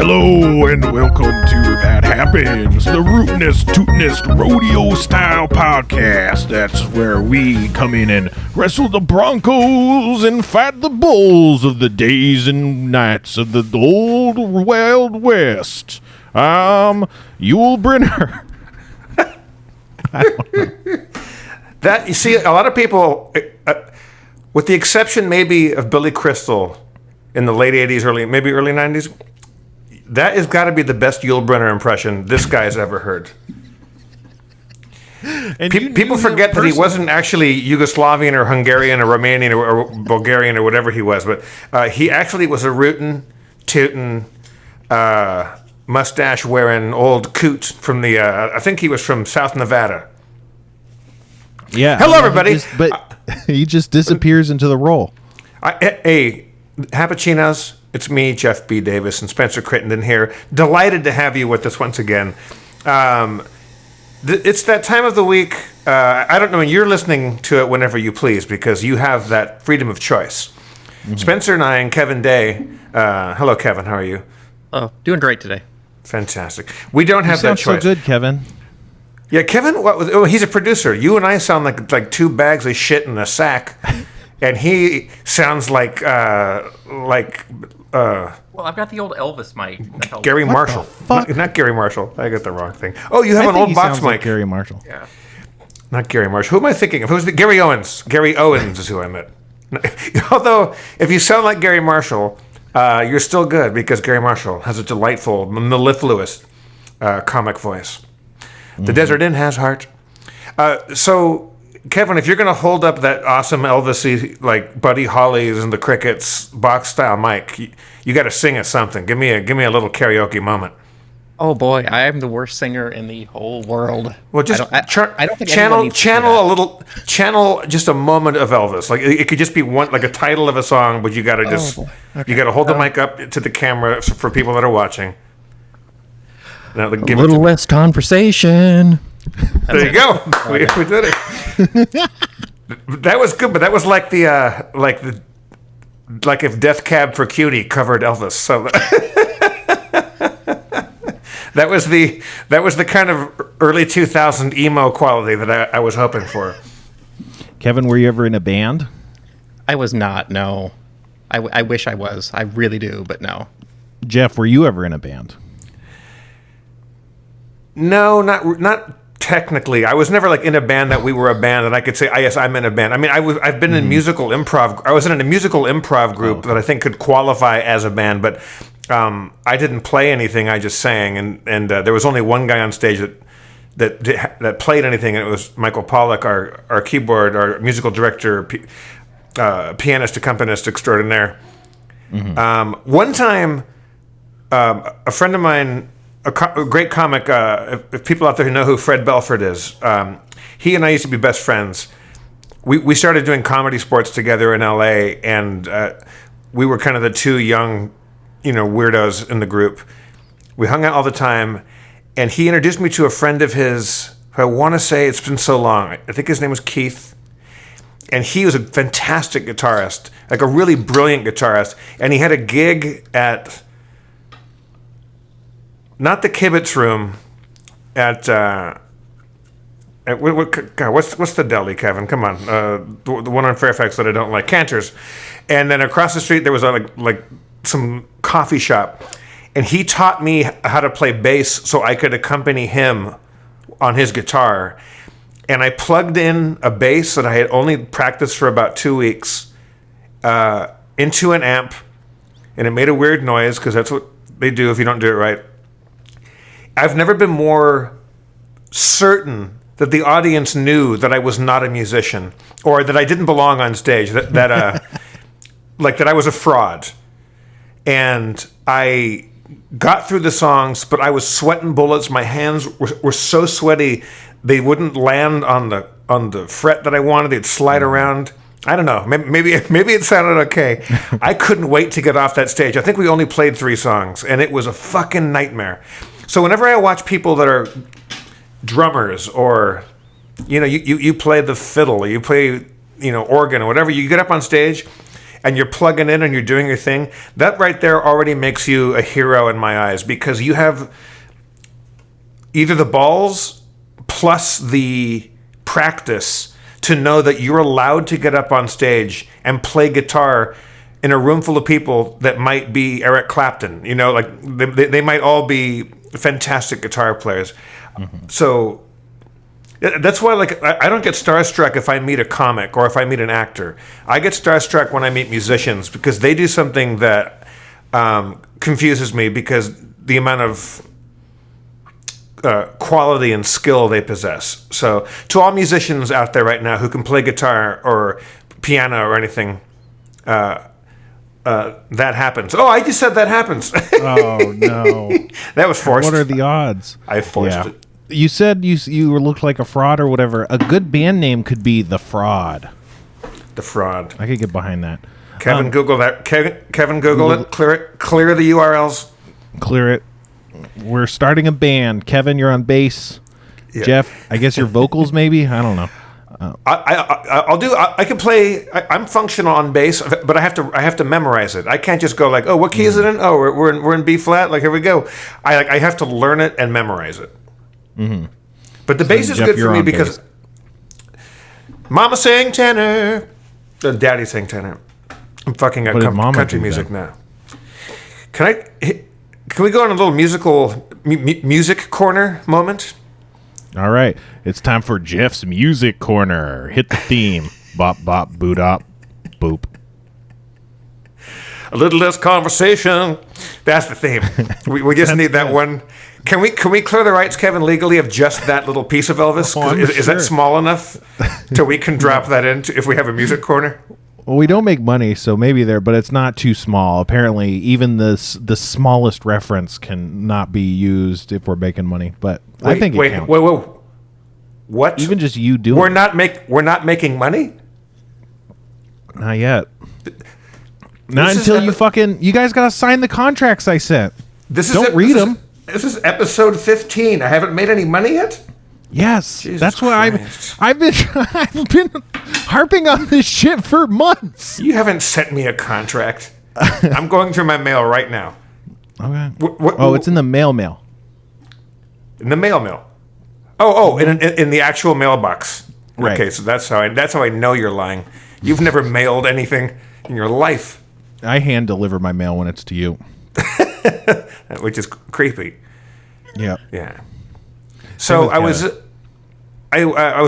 Hello and welcome to That Happens, the rootinest, tootinest, rodeo-style podcast. That's where we come in and wrestle the Broncos and fight the Bulls of the days and nights of the old Wild West. Yul Brynner. I don't know. That, you see, a lot of people, with the exception maybe of Billy Crystal in the late 80s, early 90s, that has got to be the best Yul Brynner impression this guy's ever heard. And people forget that he wasn't actually Yugoslavian or Hungarian or Romanian or Bulgarian or whatever he was, but he actually was a rootin', tootin', mustache-wearing old coot from the, I think he was from South Nevada. Yeah. Hello, everybody. He just disappears into the role. Hey, Happuccinos, it's me, Jeff B. Davis, and Spencer Crittenden here. Delighted to have you with us once again. It's that time of the week. I don't know, and you're listening to it whenever you please because you have that freedom of choice. Mm-hmm. Spencer and I and Kevin Day. Hello, Kevin. How are you? Oh, doing great today. Fantastic. We don't have that choice. So good, Kevin. Yeah, Kevin. He's a producer. You and I sound like two bags of shit in a sack, and he sounds like. Well, I've got the old Elvis mic. Gary Marshall. Not Gary Marshall. I got the wrong thing. Oh, you have an old box mic. Like Gary Marshall. Yeah. Not Gary Marshall. Who am I thinking of? Who's the Gary Owens? Gary Owens is who I meant. Although, if you sound like Gary Marshall, you're still good because Gary Marshall has a delightful, mellifluous comic voice. The Desert Inn has heart. So, Kevin, if you're going to hold up that awesome Elvis-y, like Buddy Holly's and the Crickets box-style mic, you got to sing us something. Give me a little karaoke moment. Oh boy, I am the worst singer in the whole world. Well, just I don't think channel just a moment of Elvis. Like it could just be one, like a title of a song, but you got to you got to hold the mic up to the camera for people that are watching. Now, a little less conversation. There you go. We did it. That was good, but that was like if Death Cab for Cutie covered Elvis. So that was the kind of early 2000 emo quality that I was hoping for. Kevin, were you ever in a band? I was not. No, I wish I was. I really do, but no. Jeff, were you ever in a band? No, not technically. I was never like in a band that we were a band and I could say, yes, I'm in a band. I mean, I've been in musical improv. I was in a musical improv group that I think could qualify as a band, but I didn't play anything. I just sang, and there was only one guy on stage that played anything, and it was Michael Pollack, our keyboard, our musical director, pianist, accompanist extraordinaire. Mm-hmm. One time, a friend of mine. A great comic, if people out there who know who Fred Belford is, he and I used to be best friends. We started doing comedy sports together in L.A., and we were kind of the two young, weirdos in the group. We hung out all the time, and he introduced me to a friend of his who I want to say, it's been so long, I think his name was Keith, and he was a fantastic guitarist, like a really brilliant guitarist, and he had a gig at... Not the Kibitz Room at what's the deli, Kevin? Come on, the one on Fairfax that I don't like, Cantor's, and then across the street there was like some coffee shop, and he taught me how to play bass so I could accompany him on his guitar, and I plugged in a bass that I had only practiced for about 2 weeks into an amp, and it made a weird noise because that's what they do if you don't do it right. I've never been more certain that the audience knew that I was not a musician or that I didn't belong on stage, that I was a fraud. And I got through the songs, but I was sweating bullets. My hands were so sweaty they wouldn't land on the fret that I wanted. They'd slide around. I don't know. Maybe it sounded okay. I couldn't wait to get off that stage. I think we only played 3 songs, and it was a fucking nightmare. So whenever I watch people that are drummers or, you play the fiddle, you play, organ or whatever, you get up on stage and you're plugging in and you're doing your thing, that right there already makes you a hero in my eyes, because you have either the balls plus the practice to know that you're allowed to get up on stage and play guitar in a room full of people that might be Eric Clapton. You know, like they might all be fantastic guitar players. Mm-hmm. So that's why, like, I don't get starstruck if I meet a comic or if I meet an actor. I get starstruck when I meet musicians, because they do something that confuses me, because the amount of quality and skill they possess. So to all musicians out there right now who can play guitar or piano or anything, that happens. Oh, I just said that happens. Oh, no. That was forced. What are the odds? I forced it. You said you looked like a fraud or whatever. A good band name could be The Fraud. The Fraud. I could get behind that. Kevin, Google that. Kevin, Google it. Clear it. Clear the URLs. Clear it. We're starting a band. Kevin, you're on bass. Yeah. Jeff, I guess your vocals maybe? I don't know. I'll do. I can play. I'm functional on bass, but I have to memorize it. I can't just go like, oh, what key is it in? Oh, we're in B flat. Like, here we go. I have to learn it and memorize it. Mm-hmm. But the bass is Jeff, good for me because Mama sang tenor, Daddy sang tenor. I'm fucking up country music now. Can we go on a little music corner moment? All right, it's time for Jeff's Music Corner. Hit the theme. Bop, bop, boot up, boop. A little less conversation. That's the theme. We just need that one. Can we clear the rights, Kevin, legally of just that little piece of Elvis? Is that small enough till we can drop that in if we have a music corner? Well, we don't make money, so maybe there, but it's not too small. Apparently, even the smallest reference can not be used if we're making money. But I think it counts. Wait. What? Even just you doing we're not making money? Not yet. Not until you guys got to sign the contracts I sent. Don't read them. This is episode 15. I haven't made any money yet? Yes. Jesus that's what Christ. I've been harping on this shit for months. You haven't sent me a contract. I'm going through my mail right now. Okay. It's in the mail. In the mail. Oh, in the actual mailbox. Right. Okay, so that's how I know you're lying. You've never mailed anything in your life. I hand deliver my mail when it's to you. Which is creepy. Yeah. Yeah. So I was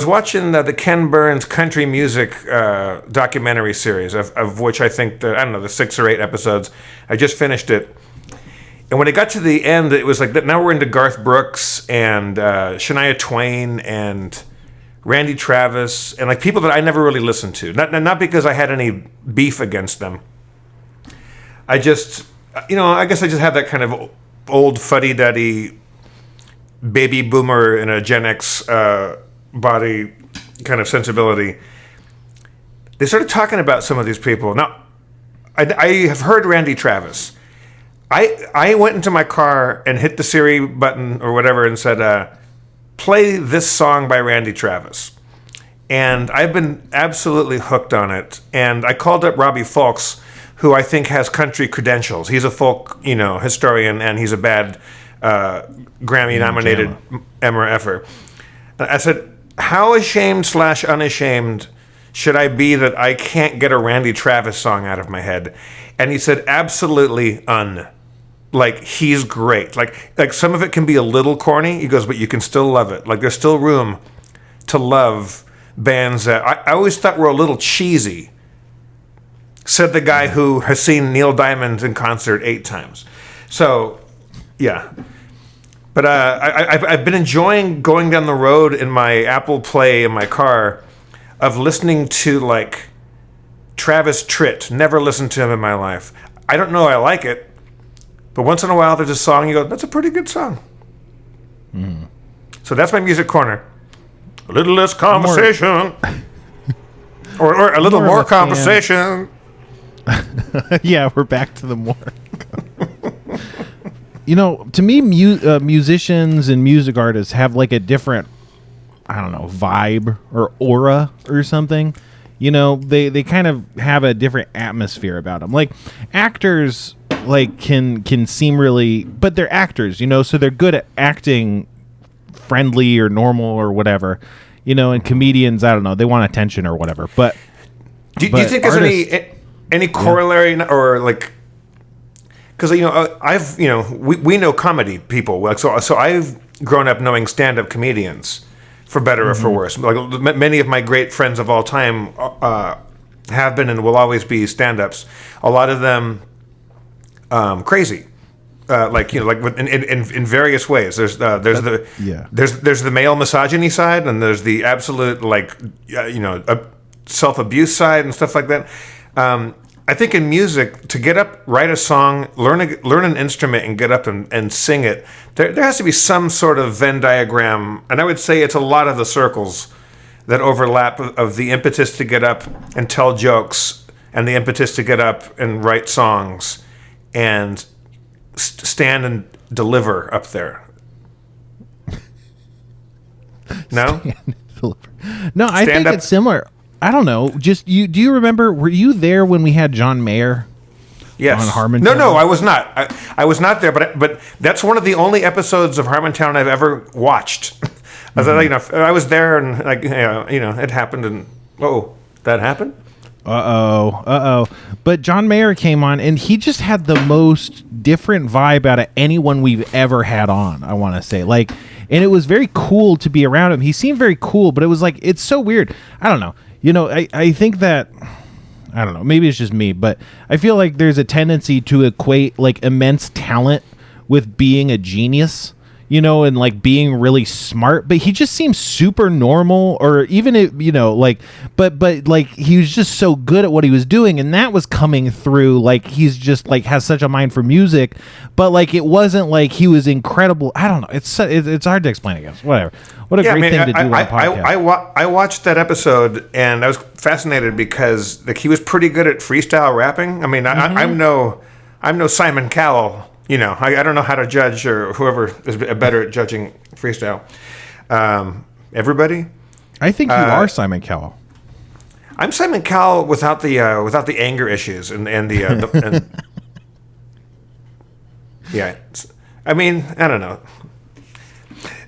watching the Ken Burns country music documentary series, of which I think the 6 or 8 episodes. I just finished it, and when it got to the end, it was like now we're into Garth Brooks and Shania Twain and Randy Travis and like people that I never really listened to. Not because I had any beef against them. I just, I guess I just have that kind of old fuddy-duddy baby boomer in a Gen X body kind of sensibility. They started talking about some of these people. Now, I have heard Randy Travis. I went into my car and hit the Siri button or whatever and said, play this song by Randy Travis. And I've been absolutely hooked on it. And I called up Robbie Fulks, who I think has country credentials. He's a folk, historian, and he's a bad Grammy-nominated MRFer. I said, how ashamed/unashamed should I be that I can't get a Randy Travis song out of my head? And he said, absolutely Like, he's great. Like some of it can be a little corny. He goes, but you can still love it. Like, there's still room to love bands that I always thought were a little cheesy. Said the guy who has seen Neil Diamond in concert 8 times. So, yeah. But I've been enjoying going down the road in my Apple Play in my car of listening to, like, Travis Tritt. Never listened to him in my life. I don't know I like it, but once in a while there's a song you go, that's a pretty good song. Mm. So that's my music corner. A little less conversation. or a little more conversation. Yeah, we're back to the more. To me, musicians and music artists have like a different, I don't know, vibe or aura or something. You know, they kind of have a different atmosphere about them. Like actors, like can seem really, but they're actors, you know, so they're good at acting friendly or normal or whatever, you know. And comedians, I don't know, they want attention or whatever. But do you think there's any corollary or like? Because I've we know comedy people, like so I've grown up knowing stand-up comedians, for better or for worse. Like many of my great friends of all time have been and will always be stand-ups. A lot of them crazy, like in various ways. There's the male misogyny side, and there's the absolute self-abuse side and stuff like that. I think in music, to get up, write a song, learn an instrument, and get up and sing it, there has to be some sort of Venn diagram, and I would say it's a lot of the circles that overlap of the impetus to get up and tell jokes, and the impetus to get up and write songs, and stand and deliver up there. No? No, I think it's similar. I don't know. Just do you remember? Were you there when we had John Mayer? Yes. On Harmontown? No, I was not. I was not there, but that's one of the only episodes of Harmontown I've ever watched. I was there, and it happened, and that happened. But John Mayer came on, and he just had the most different vibe out of anyone we've ever had on. I want to say, and it was very cool to be around him. He seemed very cool, but it was like, it's so weird. I don't know. I think that, I don't know, maybe it's just me, but I feel like there's a tendency to equate like immense talent with being a genius, and like being really smart, but he just seems super normal, or even but like he was just so good at what he was doing, and that was coming through. Like he's just like has such a mind for music, but like it wasn't like he was incredible. I don't know. It's hard to explain, I guess. Whatever. What a great thing to do on a podcast. I watched that episode, and I was fascinated because like he was pretty good at freestyle rapping. I mean, I'm no Simon Cowell. I don't know how to judge, or whoever is better at judging freestyle. Everybody? I think you are Simon Cowell. I'm Simon Cowell without the anger issues and yeah. I mean, I don't know.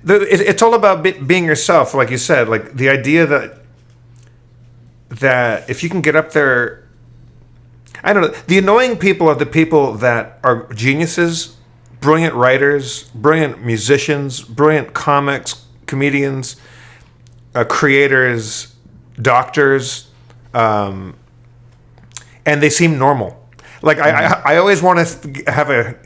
It's all about being yourself, like you said. Like the idea that if you can get up there. I don't know. The annoying people are the people that are geniuses, brilliant writers, brilliant musicians, brilliant comics, comedians, creators, doctors, and they seem normal. Like I always want to have a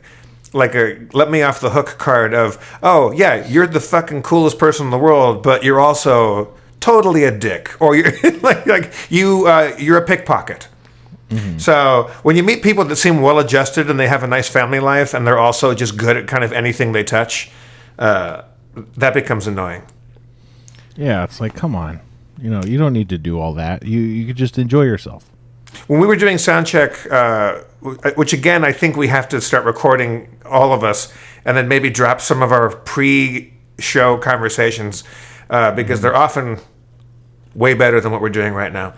let me off the hook card of, oh yeah, you're the fucking coolest person in the world, but you're also totally a dick, or you're you're a pickpocket. Mm-hmm. So when you meet people that seem well-adjusted and they have a nice family life and they're also just good at kind of anything they touch, that becomes annoying. Yeah, it's like, come on. You don't need to do all that. You could just enjoy yourself. When we were doing sound check, which again, I think we have to start recording all of us and then maybe drop some of our pre-show conversations because they're often way better than what we're doing right now.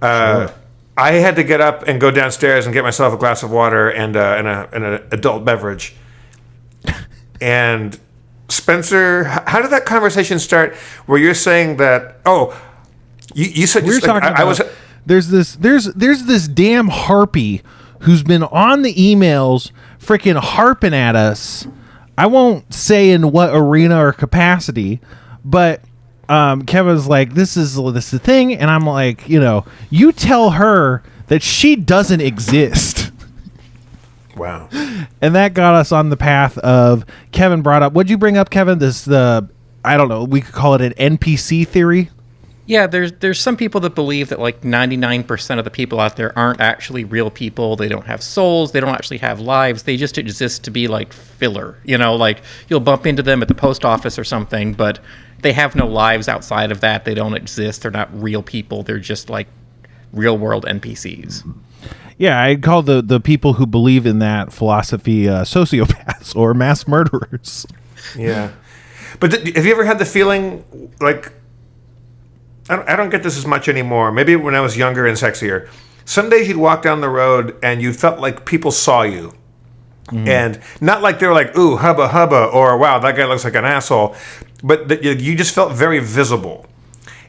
Sure. I had to get up and go downstairs and get myself a glass of water and an adult beverage. And Spencer, how did that conversation start? Where you're saying that? Oh, you said we were talking about. I was. There's this damn harpy who's been on the emails, freaking harping at us. I won't say in what arena or capacity, but. Kevin's like, this is the thing, and I'm like, you tell her that she doesn't exist. Wow. And that got us on the path of Kevin brought up. What'd you bring up, Kevin? I don't know. We could call it an NPC theory. Yeah, there's some people that believe that like 99% of the people out there aren't actually real people. They don't have souls. They don't actually have lives. They just exist to be like filler. Like you'll bump into them at the post office or something, but they have no lives outside of that. They don't exist. They're not real people. They're just like real world NPCs. Yeah, I'd call the people who believe in that philosophy sociopaths or mass murderers. Yeah. But have you ever had the feeling like I don't get this as much anymore. Maybe when I was younger and sexier. Some days you'd walk down the road and you felt like people saw you. And not like they were like, ooh, hubba hubba, or wow, that guy looks like an asshole. But that you just felt very visible.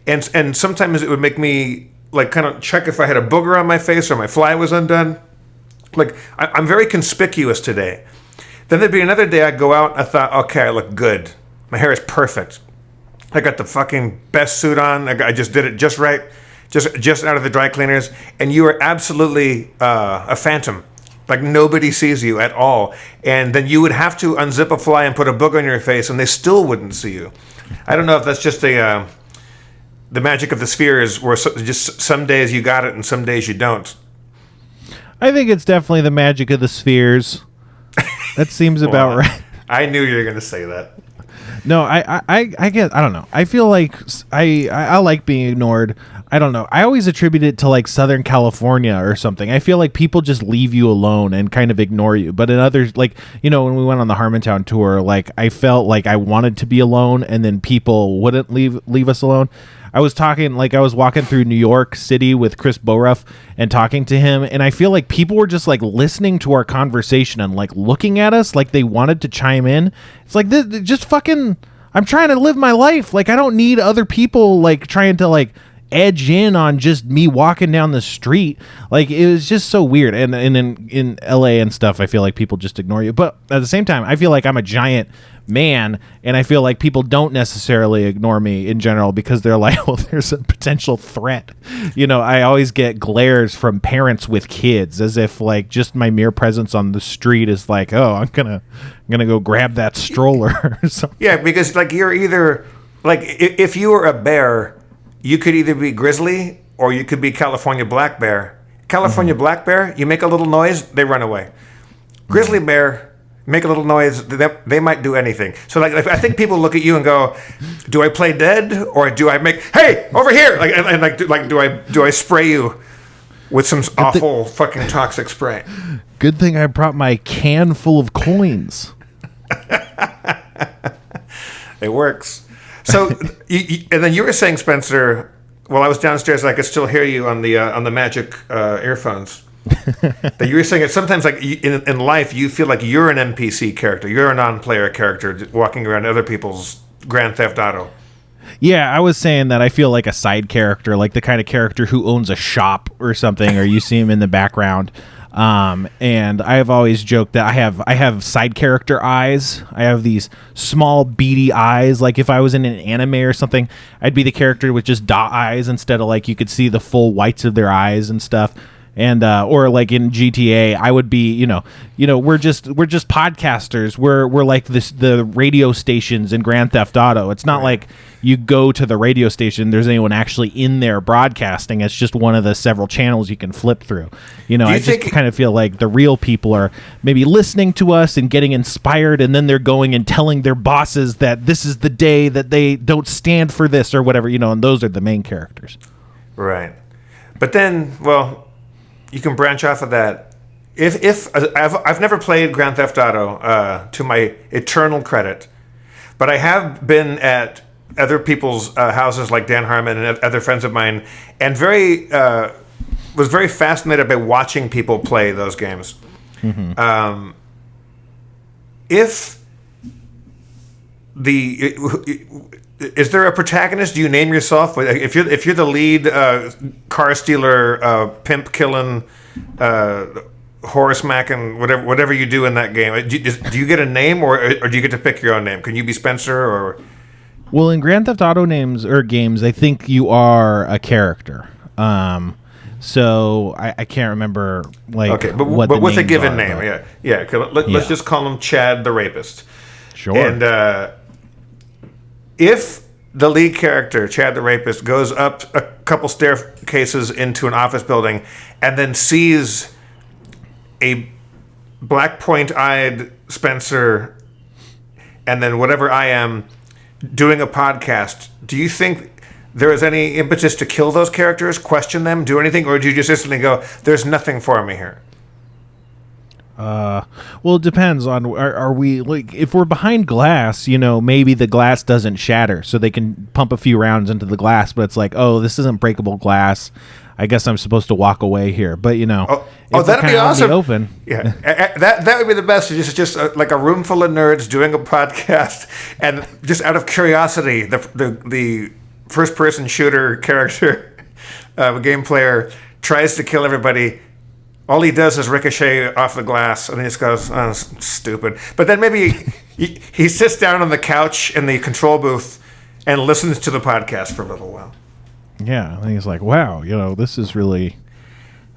And sometimes it would make me like kind of check if I had a booger on my face or my fly was undone. Like, I'm very conspicuous today. Then there'd be another day I'd go out and I thought, okay, I look good. My hair is perfect. I got the fucking best suit on. I just did it just right, just out of the dry cleaners. And you are absolutely a phantom. Like, nobody sees you at all. And then you would have to unzip a fly and put a book on your face, and they still wouldn't see you. I don't know if that's just the magic of the spheres, where just some days you got it and some days you don't. I think it's definitely the magic of the spheres. That seems about right. I knew you were going to say that. No, I get, I don't know. I feel like I like being ignored. I don't know. I always attribute it to like Southern California or something. I feel like people just leave you alone and kind of ignore you. But in others, like, you know, when we went on the Harmontown tour, like I felt like I wanted to be alone and then people wouldn't leave us alone. I was walking through New York City with Chris Boruff and talking to him, and I feel like people were just like listening to our conversation and like looking at us like they wanted to chime in. It's like, this just fucking, I'm trying to live my life. Like, I don't need other people like trying to like edge in on just me walking down the street. Like, it was just so weird. And in LA and stuff, I feel like people just ignore you. But at the same time, I feel like I'm a giant man, and I feel like people don't necessarily ignore me in general because they're like, well, there's a potential threat. You know, I always get glares from parents with kids as if like just my mere presence on the street is like, oh, I'm gonna go grab that stroller or something. Yeah, because like you're either like, if you were a bear, you could either be grizzly or you could be California black bear. California black bear, you make a little noise, they run away. Grizzly bear, make a little noise, they might do anything. So like, I think people look at you and go, do I play dead or do I make, hey, over here, like, and like do I spray you with some awful fucking toxic spray? Good thing I brought my can full of coins. It works. So, and then you were saying, Spencer, while I was downstairs, I could still hear you on the magic earphones. That you were saying that sometimes, like in life, you feel like you're an NPC character, you're a non-player character walking around other people's Grand Theft Auto. Yeah, I was saying that I feel like a side character, like the kind of character who owns a shop or something, or you see him in the background. And I've always joked that I have side character eyes. I have these small beady eyes. Like if I was in an anime or something, I'd be the character with just dot eyes instead of like you could see the full whites of their eyes and stuff. And or like in GTA, I would be, you know, we're just podcasters. We're like the radio stations in Grand Theft Auto. It's not like you go to the radio station, there's anyone actually in there broadcasting. It's just one of the several channels you can flip through. You know, I just kind of feel like the real people are maybe listening to us and getting inspired, and then they're going and telling their bosses that this is the day that they don't stand for this or whatever, you know, and those are the main characters. Right. But then, well, you can branch off of that. If I've never played Grand Theft Auto to my eternal credit, but I have been at other people's houses like Dan Harmon and other friends of mine, and was very fascinated by watching people play those games. Mm-hmm. Is there a protagonist? Do you name yourself? If you're the lead car stealer, pimp killing, horse macking, whatever you do in that game, do you get a name or do you get to pick your own name? Can you be Spencer or? Well, in Grand Theft Auto names or games, I think you are a character. So I can't remember like. Okay, but with a given name, yeah. Let's just call him Chad the Rapist. Sure. And if the lead character, Chad the Rapist, goes up a couple staircases into an office building and then sees a black point-eyed Spencer and then whatever I am doing a podcast, do you think there is any impetus to kill those characters, question them, do anything, or do you just instantly go, there's nothing for me here? Well, it depends on are we like if we're behind glass, maybe the glass doesn't shatter, so they can pump a few rounds into the glass. But it's like, oh, this isn't breakable glass. I guess I'm supposed to walk away here. But if that'd be awesome. Open, yeah, that would be the best. Just like a room full of nerds doing a podcast, and just out of curiosity, the first person shooter character, game player tries to kill everybody. All he does is ricochet off the glass, and he just goes, "Oh, stupid." But then maybe he sits down on the couch in the control booth and listens to the podcast for a little while. Yeah, and he's like, "Wow, this is really.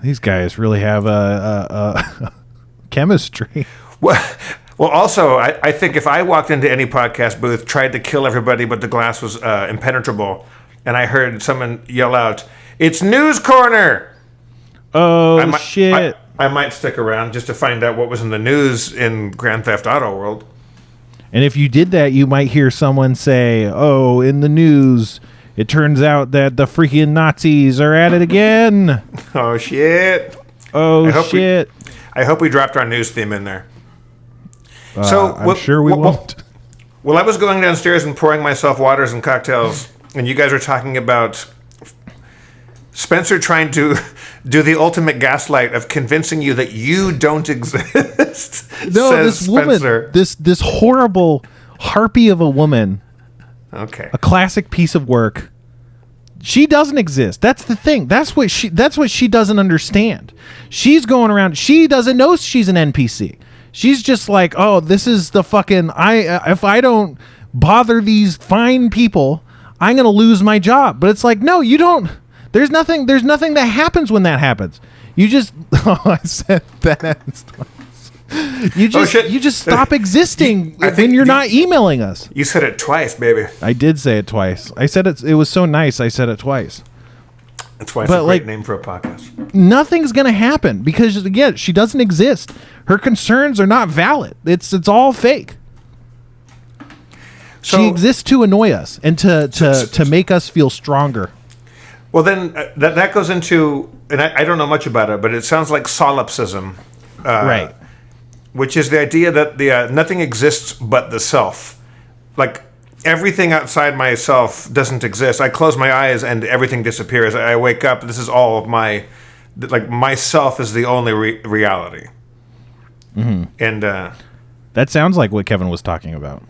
These guys really have a chemistry." Well, also, I think if I walked into any podcast booth, tried to kill everybody, but the glass was impenetrable, and I heard someone yell out, "It's News Corner!" Oh, shit. I might stick around just to find out what was in the news in Grand Theft Auto world. And if you did that, you might hear someone say, "Oh, in the news, it turns out that the freaking Nazis are at it again." Oh, shit. Shit. I hope we dropped our news theme in there. I'm sure we won't. Well, I was going downstairs and pouring myself waters and cocktails, and you guys were talking about Spencer trying to do the ultimate gaslight of convincing you that you don't exist. No, this Spencer. woman, this horrible harpy of a woman, okay, a classic piece of work. She doesn't exist. That's the thing. That's what she doesn't understand. She's going around. She doesn't know she's an NPC. She's just like, oh, this is the fucking if I don't bother these fine people, I'm gonna lose my job. But it's like, no, you don't. There's nothing that happens when that happens. You just I said that. You just stop existing when you're not emailing us. You said it twice, baby. I did say it twice. I said it was so nice. I said it twice. That's why it's a great name for a podcast. Nothing's gonna happen because again, she doesn't exist. Her concerns are not valid. It's all fake. So, she exists to annoy us and to make us feel stronger. Well, then that goes into, and I don't know much about it, but it sounds like solipsism, right? Which is the idea that the nothing exists but the self. Like everything outside myself doesn't exist. I close my eyes and everything disappears. I wake up. This is all of myself is the only reality. Mm-hmm. And that sounds like what Kevin was talking about.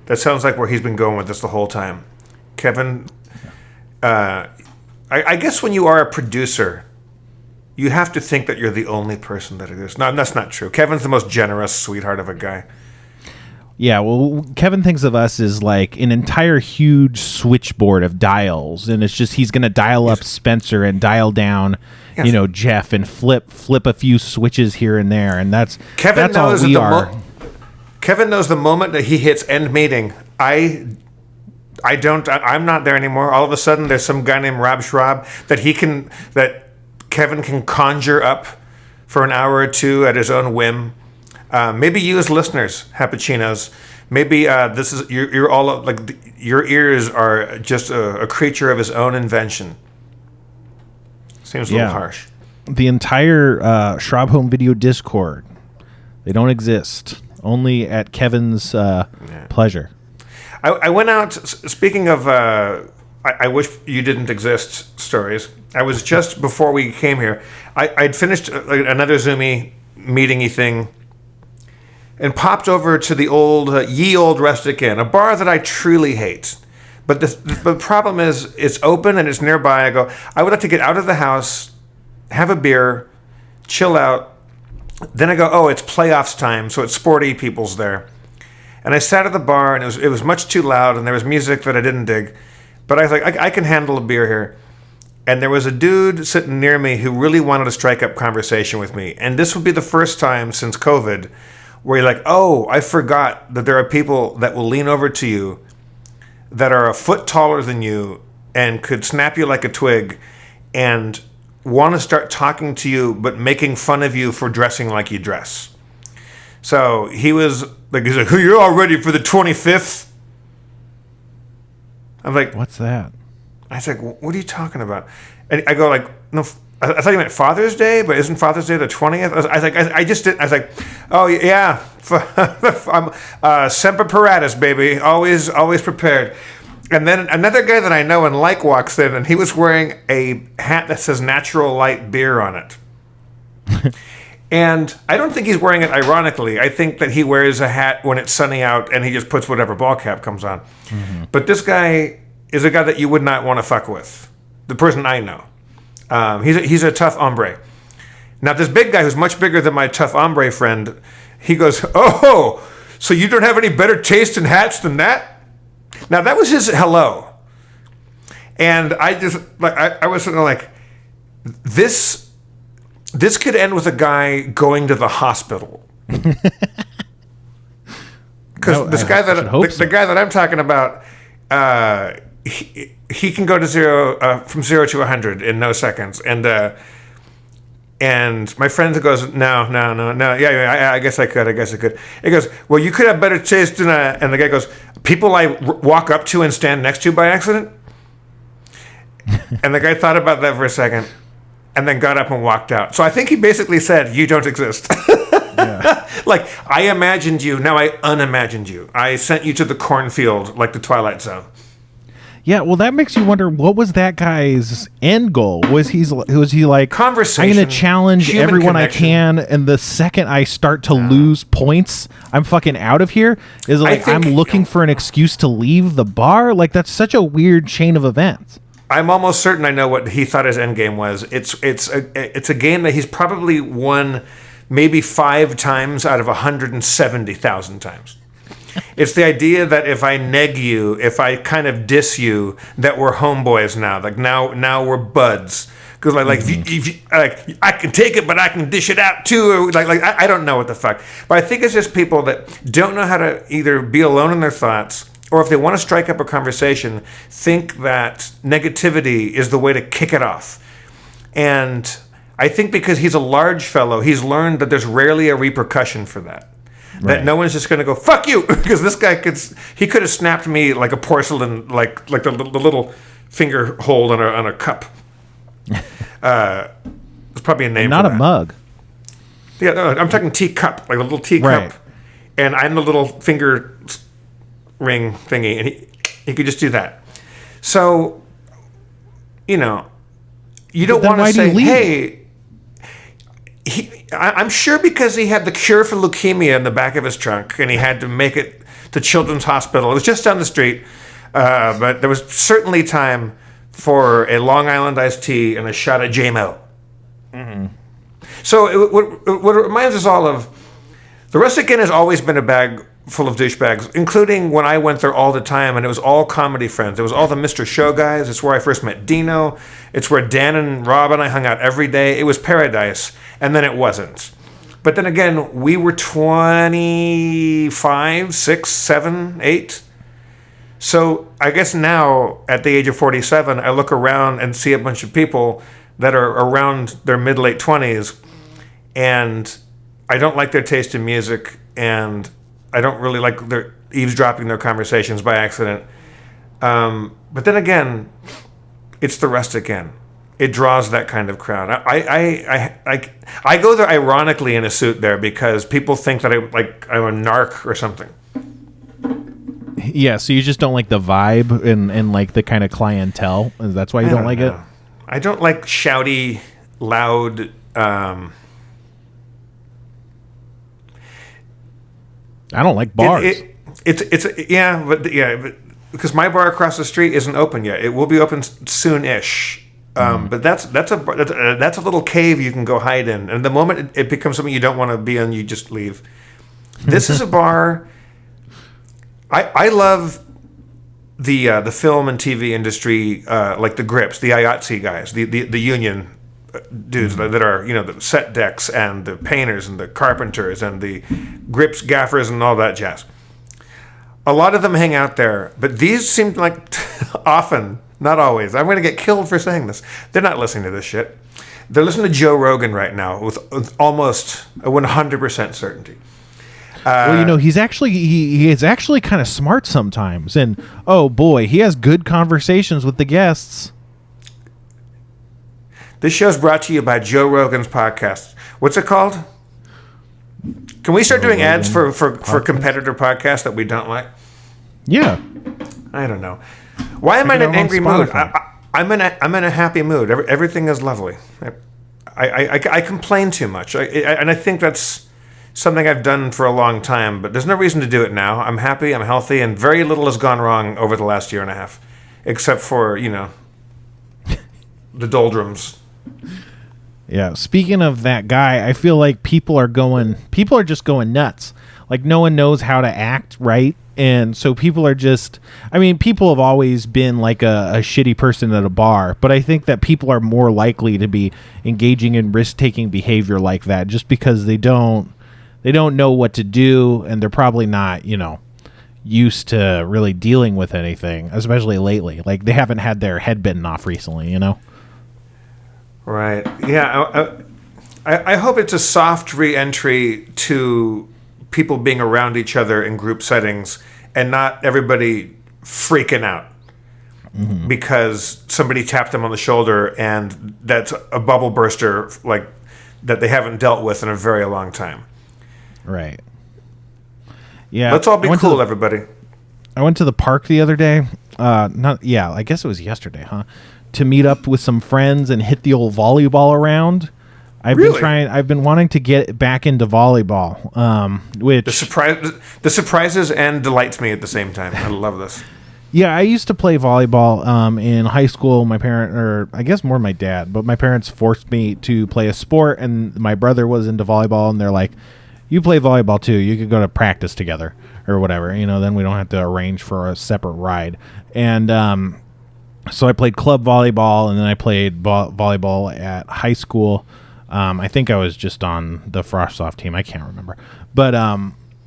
That sounds like where he's been going with this the whole time. Kevin, I guess when you are a producer, you have to think that you're the only person that exists. No, that's not true. Kevin's the most generous sweetheart of a guy. Yeah, well, Kevin thinks of us as like an entire huge switchboard of dials, and it's just he's going to dial up Spencer and dial down, Jeff, and flip a few switches here and there, and that's all we are. Kevin knows the moment that he hits end meeting. I'm not there anymore. All of a sudden, there's some guy named Rob Schraub that Kevin can conjure up for an hour or two at his own whim. Maybe you as listeners, Happuccinos, maybe this is you're all like your ears are just a creature of his own invention. Seems a little harsh. The entire Schraub Home Video Discord, they don't exist. Only at Kevin's pleasure. I went out, speaking of I wish you didn't exist stories, I was just, before we came here, I'd finished another Zoomy meeting-y thing and popped over to the old Ye Old Rustic Inn, a bar that I truly hate. But the problem is it's open and it's nearby. I would like to get out of the house, have a beer, chill out. Then I go, oh, it's playoffs time, so it's sporty people's there. And I sat at the bar, and it was much too loud, and there was music that I didn't dig. But I was like, I can handle a beer here. And there was a dude sitting near me who really wanted to strike up conversation with me. And this would be the first time since COVID where you're like, oh, I forgot that there are people that will lean over to you that are a foot taller than you and could snap you like a twig and want to start talking to you but making fun of you for dressing like you dress. So he's like, you're all ready for the 25th? I'm like, what's that? I was like, what are you talking about? And I go like, no, I thought he meant Father's Day, but isn't Father's Day the 20th? I was like, oh yeah, I'm semper paratus, baby, always prepared. And then another guy that I know and like walks in, and he was wearing a hat that says Natural Light Beer on it. And I don't think he's wearing it ironically. I think that he wears a hat when it's sunny out, and he just puts whatever ball cap comes on. Mm-hmm. But this guy is a guy that you would not want to fuck with. The person I know. He's a tough hombre. Now, this big guy who's much bigger than my tough hombre friend, he goes, oh, so you don't have any better taste in hats than that? Now, that was his hello. And I just, like, I was sort of like, this could end with a guy going to the hospital. Because the guy that I'm talking about, he can go to from 0 to 100 in no seconds, and my friend goes, no, yeah, I guess I could. He goes, well, you could have better taste than and the guy goes, people I walk up to and stand next to by accident. And the guy thought about that for a second, and then got up and walked out. So I think he basically said, you don't exist. Yeah. Like, I imagined you, now I unimagined you. I sent you to the cornfield like the Twilight Zone. Yeah, well, that makes you wonder, what was that guy's end goal? Was he like, conversation, I'm going to challenge everyone connection. I can, and the second I start to lose points, I'm fucking out of here? Is like, I'm looking for an excuse to leave the bar? Like, that's such a weird chain of events. I'm almost certain I know what he thought his end game was. It's a game that he's probably won maybe 5 times out of 170,000 times. It's the idea that if I neg you, if I kind of diss you, that we're homeboys now. Like now we're buds. Because like I can take it, but I can dish it out too. I don't know what the fuck. But I think it's just people that don't know how to either be alone in their thoughts, or if they want to strike up a conversation, think that negativity is the way to kick it off. And I think because he's a large fellow, he's learned that there's rarely a repercussion for that. That right. No one's just going to go, fuck you, because this guy could have snapped me like a porcelain, like the little finger hold on a cup. There's probably a name not for that. Not a mug. Yeah, no, I'm talking teacup, like a little teacup. Right. And I'm the little finger ring thingy, and he could just do that. So, you don't want to say, hey, I'm sure because he had the cure for leukemia in the back of his trunk, and he had to make it to Children's Hospital. It was just down the street, but there was certainly time for a Long Island iced tea and a shot of J-Mo. Mm-hmm. So what it reminds us all of, the Rustic Inn has always been a bag full of douchebags, including when I went there all the time, and it was all comedy friends. It was all the Mr. Show guys. It's where I first met Dino. It's where Dan and Rob and I hung out every day. It was paradise, and then it wasn't. But then again, we were 25, 6, 7, 8. So I guess now, at the age of 47, I look around and see a bunch of people that are around their mid-late 20s, and I don't like their taste in music, and I don't really like their eavesdropping their conversations by accident. But then again, it's the Rustic Inn. It draws that kind of crowd. I go there ironically in a suit there because people think that I'm a narc or something. Yeah, so you just don't like the vibe and like the kind of clientele. That's why you don't like it? I don't like shouty, loud. I don't like bars. But because my bar across the street isn't open yet. It will be open soon-ish. But that's a little cave you can go hide in. And the moment it becomes something you don't want to be in, you just leave. This is a bar. I love the film and TV industry, like the Grips, the IATSE guys, the union dudes that are, the set decks and the painters and the carpenters and the Grips gaffers and all that jazz. A lot of them hang out there, but these seem like often, not always. I'm going to get killed for saying this. They're not listening to this shit. They're listening to Joe Rogan right now with almost a 100% certainty. Well, he's actually he is actually kind of smart sometimes, and oh boy, he has good conversations with the guests. This show's brought to you by Joe Rogan's podcast. What's it called? Can we start doing ads for competitor podcasts that we don't like? Yeah. I don't know. Why am I in an angry mood? I'm in a happy mood. Everything is lovely. I complain too much, and I think that's something I've done for a long time. But there's no reason to do it now. I'm happy. I'm healthy, and very little has gone wrong over the last year and a half, except for the doldrums. Yeah. Speaking of that guy, I feel like people are just going nuts. Like no one knows how to act right. And so people are just, people have always been like a shitty person at a bar, but I think that people are more likely to be engaging in risk-taking behavior like that just because they don't know what to do, and they're probably not, used to really dealing with anything, especially lately. Like they haven't had their head bitten off recently, Right. Yeah. I hope it's a soft re-entry to people being around each other in group settings and not everybody freaking out because somebody tapped them on the shoulder, and that's a bubble burster like that they haven't dealt with in a very long time. Right. Yeah. Let's all be cool, everybody. I went to the park the other day. I guess it was yesterday, huh? To meet up with some friends and hit the old volleyball around. I've been wanting to get back into volleyball, which the surprises and delights me at the same time. I love this. Yeah, I used to play volleyball in high school. My parent, or I guess more my dad, but my parents forced me to play a sport, and my brother was into volleyball, and they're like, "You play volleyball too. You could go to practice together or whatever. Then we don't have to arrange for a separate ride." And so I played club volleyball, and then I played volleyball at high school. I think I was just on the Frostsoft team. I can't remember. But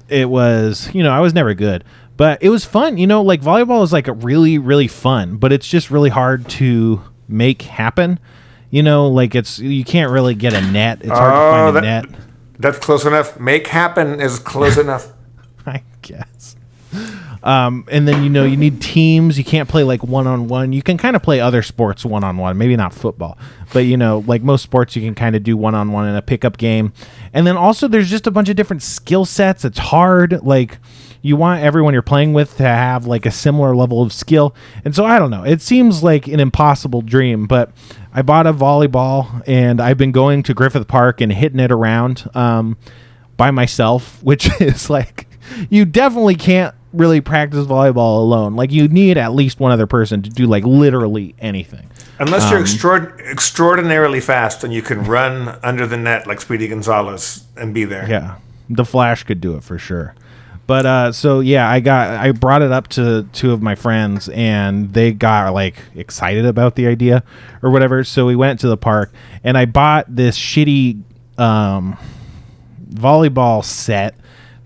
it was, I was never good. But it was fun. Like volleyball is like really, really fun. But it's just really hard to make happen. Like you can't really get a net. It's hard to find a net. That's close enough. Make happen is close enough. I guess. And then, you need teams. You can't play like one-on-one. You can kind of play other sports one-on-one, maybe not football, but like most sports, you can kind of do one-on-one in a pickup game. And then also there's just a bunch of different skill sets. It's hard. Like you want everyone you're playing with to have like a similar level of skill. And so I don't know, it seems like an impossible dream, but I bought a volleyball and I've been going to Griffith Park and hitting it around, by myself, which is like, you definitely can't really practice volleyball alone. Like you need at least one other person to do like literally anything. Unless you're extraordinarily fast and you can run under the net like Speedy Gonzalez and be there. Yeah, the Flash could do it for sure. But so yeah, I brought it up to two of my friends and they got like excited about the idea or whatever. So we went to the park and I bought this shitty volleyball set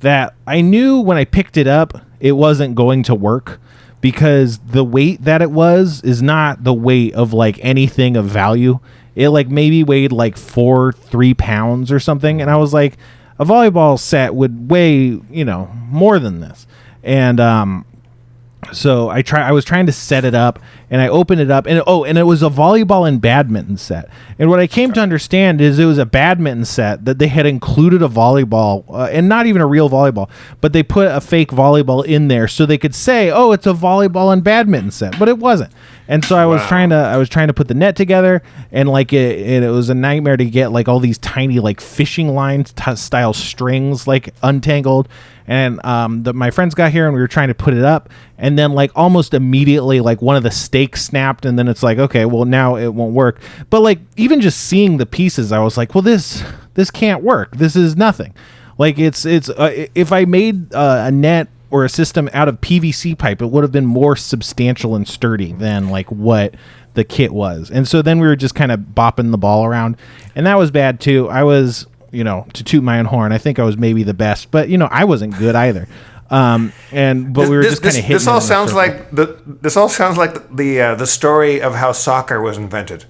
that I knew when I picked it up it wasn't going to work because the weight that it was is not the weight of like anything of value. It like maybe weighed like 3 pounds or something, and I was like, a volleyball set would weigh more than this. And so I was trying to set it up, and I opened it up, and it was a volleyball and badminton set. And what I came to understand is it was a badminton set that they had included a volleyball, and not even a real volleyball, but they put a fake volleyball in there so they could say, "Oh, it's a volleyball and badminton set," but it wasn't. And so I was trying to put the net together, and like it was a nightmare to get like all these tiny like fishing line style strings like untangled. And my friends got here and we were trying to put it up, and then like almost immediately like one of the stakes snapped, and then it's like, okay, well now it won't work. But like even just seeing the pieces, I was like, well this can't work. This is nothing. Like it's if I made a net or a system out of PVC pipe, it would have been more substantial and sturdy than like what the kit was. And so then we were just kind of bopping the ball around, and that was bad too. I was, to toot my own horn, I think I was maybe the best, but I wasn't good either. But we were just kind of hitting. This all sounds like the story of how soccer was invented.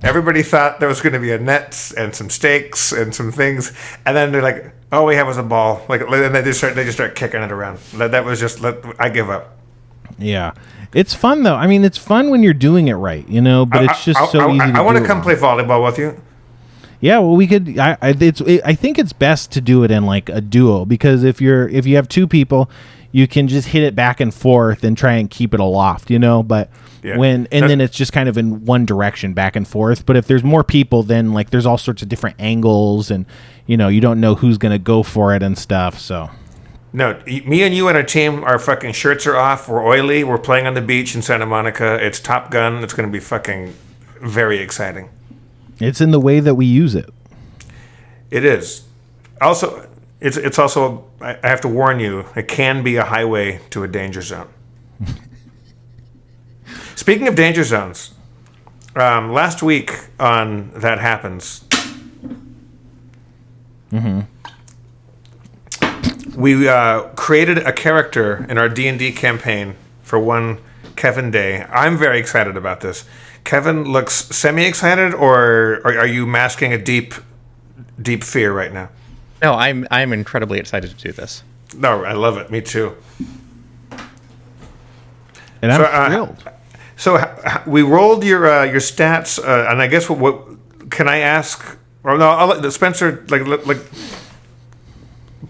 Everybody thought there was going to be a net and some stakes and some things, and then they're like, "All we have was a ball." Like, and they just start kicking it around. That was just. I give up. Yeah. It's fun though. I mean, it's fun when you're doing it right, you know, but it's just so easy to I want to do come it play wrong. volleyball with you. Yeah, well, we could. I think it's best to do it in like a duo, because if you have two people, you can just hit it back and forth and try and keep it aloft, you know. But Yeah. then it's just kind of in one direction, back and forth. But if there's more people, then like there's all sorts of different angles, and you know you don't know who's gonna go for it and stuff. So No, me and you and our team, our fucking shirts are off. We're oily. We're playing on the beach in Santa Monica. It's Top Gun. It's going to be fucking very exciting. it's in the way that we use it. It is. Also, it's also, I have to warn you, it can be a highway to a danger zone. Speaking of danger zones, last week on That Happens, we created a character in our D&D campaign for one Kevin Day. I'm very excited about this. Kevin looks semi-excited, or are you masking a deep fear right now? No, I'm incredibly excited to do this. No, I love it. Me too. And I'm So, thrilled. So we rolled your stats, and I guess what can I ask? Or no, I'll let Spencer like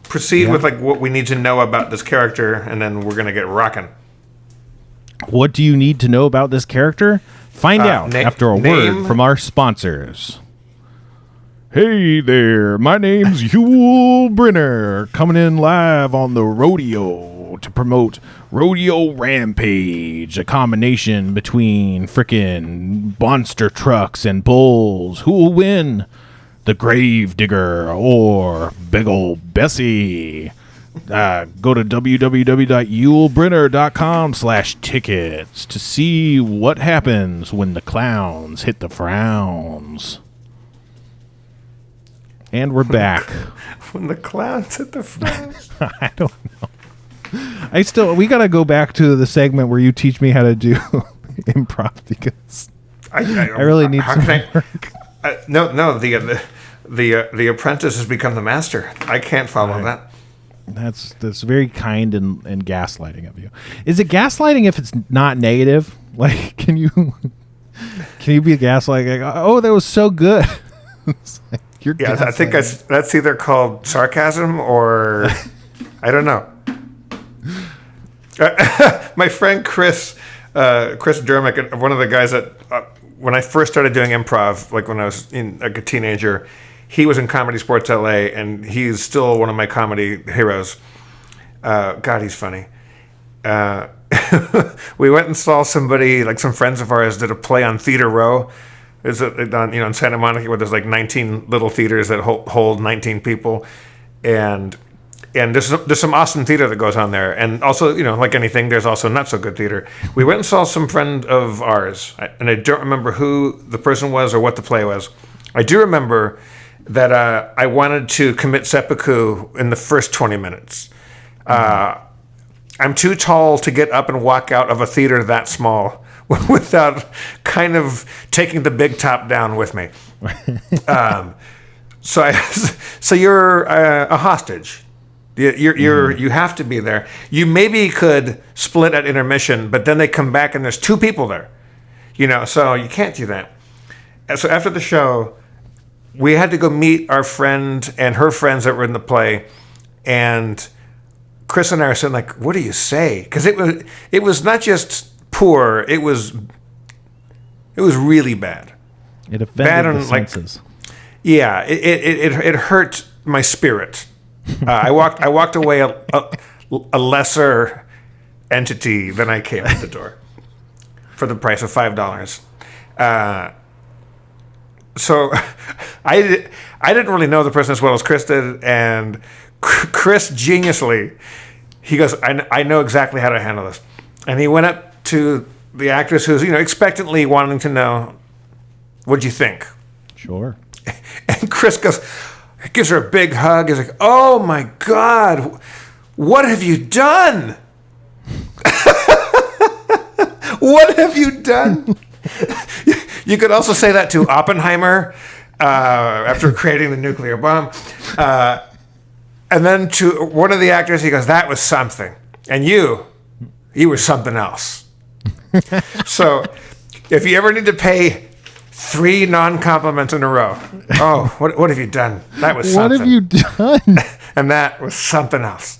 proceed with like what we need to know about this character, and then we're gonna get rocking. What do you need to know about this character? Find out after a name- word from our sponsors. Hey there, my name's Yul Brenner, coming in live on the rodeo to promote Rodeo Rampage, a combination between frickin' monster trucks and bulls. Who will win? The Grave Digger or Big Ol' Bessie? Go to www.yulbrenner.com/tickets to see what happens when the clowns hit the frowns. And we're back. When the clowns hit the front. I don't know. We got to go back to the segment where you teach me how to do improv, because I really need some work. No. The apprentice has become the master. I can't follow that. That's very kind and gaslighting of you. Is it gaslighting if it's not negative? Like, can you be a gaslighting? Like, oh, that was so good. It's like, you're Yeah, I think that's either called sarcasm or I don't know. My friend Chris Dermick, one of the guys that when I first started doing improv, like when I was like a teenager, he was in Comedy Sports LA, and he's still one of my comedy heroes. God, he's funny. We went and saw somebody, like some friends of ours, did a play on Theater Row. It's in Santa Monica, where there's like 19 little theaters that hold 19 people, and there's some awesome theater that goes on there, and also like anything, there's also not so good theater. We went and saw some friend of ours, and I don't remember who the person was or what the play was. I do remember that I wanted to commit seppuku in the first 20 minutes. I'm too tall to get up and walk out of a theater that small without kind of taking the big top down with me. So you're a hostage. You have to be there. You maybe could split at intermission, but then they come back and there's two people there. So you can't do that. And so after the show, we had to go meet our friend and her friends that were in the play, and Chris and I are saying, like, what do you say? Because it was not just poor, it was really bad. It offended the senses. Yeah, it hurt my spirit. I walked away a lesser entity than I came at the door for the price of $5. So I didn't really know the person as well as Chris did, and Chris geniusly, he goes, I know exactly how to handle this, and he went up to the actress who's expectantly wanting to know, what'd you think? Sure. And Chris gives her a big hug. He's like, oh my God, what have you done? What have you done? You could also say that to Oppenheimer after creating the nuclear bomb. And then to one of the actors, he goes, that was something. And you, You were something else. So, if you ever need to pay 3 non-compliments in a row, oh, what have you done? That was something. What have you done? And that was something else.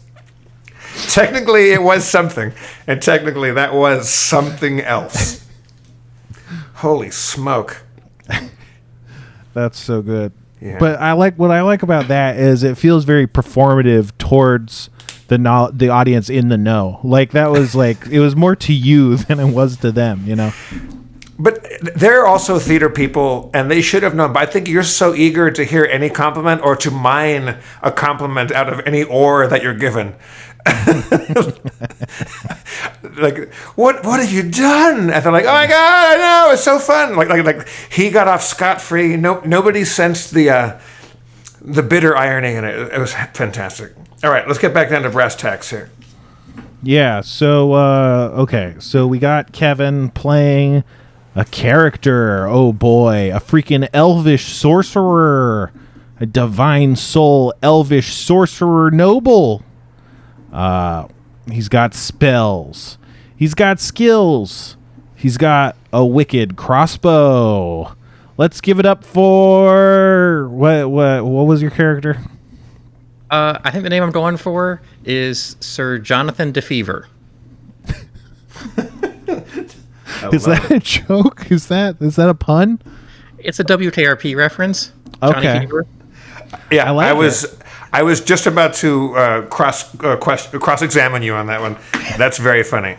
Technically, it was something, and technically, that was something else. Holy smoke! That's so good. Yeah. But what I like about that is it feels very performative towards the audience in the know. Like that was like it was more to you than it was to them, you know. But they're also theater people, and they should have known. But I think you're so eager to hear any compliment or to mine a compliment out of any ore that you're given. Like, what have you done? And they're like, oh my god, I know, it's so fun. Like he got off scot-free. Nobody sensed the bitter irony in it. It was fantastic. All right, let's get back down to brass tacks here. Yeah. So okay. So we got Kevin playing a character. Oh boy, a freaking elvish sorcerer, a divine soul elvish sorcerer noble. He's got spells. He's got skills. He's got a wicked crossbow. Let's give it up for what was your character? I think the name I'm going for is Sir Jonathan DeFever. Is that a joke? Is that a pun? It's a WKRP reference. Johnny Okay. Fever. Yeah, like I was just about to cross-examine you on that one. That's very funny.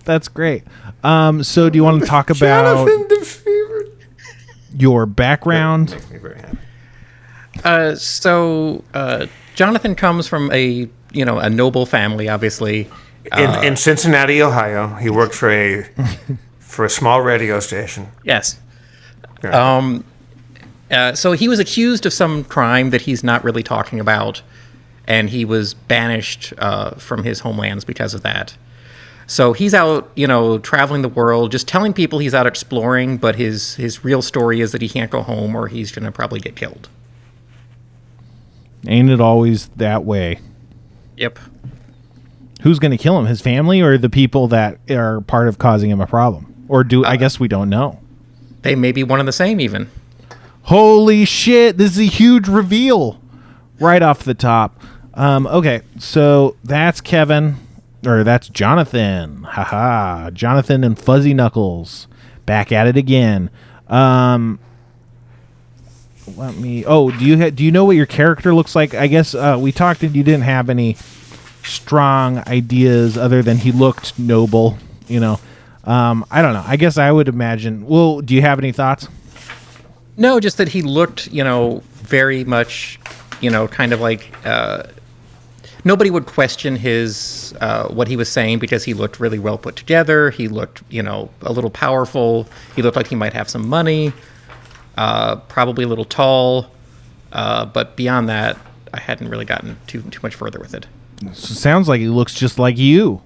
That's great. So do you want to talk about Jonathan DeFever. your background? Makes me very happy. So Jonathan comes from a noble family, obviously. In Cincinnati, Ohio, he worked for a small radio station. Yes. Yeah. So he was accused of some crime that he's not really talking about, and he was banished from his homelands because of that. So he's out, traveling the world, just telling people he's out exploring, but his real story is that he can't go home or he's going to probably get killed. Ain't it always that way? Yep. Who's going to kill him? His family or the people that are part of causing him a problem? Or I guess we don't know. They may be one and the same even. Holy shit, this is a huge reveal right off the top. Okay, so that's Kevin, or that's Jonathan. Haha, Jonathan and Fuzzy Knuckles back at it again. Do you know what your character looks like? I guess we talked and you didn't have any strong ideas other than he looked noble, I don't know. I guess I would imagine. Well, do you have any thoughts? No, just that he looked, very much, kind of like nobody would question his what he was saying because he looked really well put together. He looked, a little powerful. He looked like he might have some money, probably a little tall. But beyond that, I hadn't really gotten too much further with it. Sounds like he looks just like you.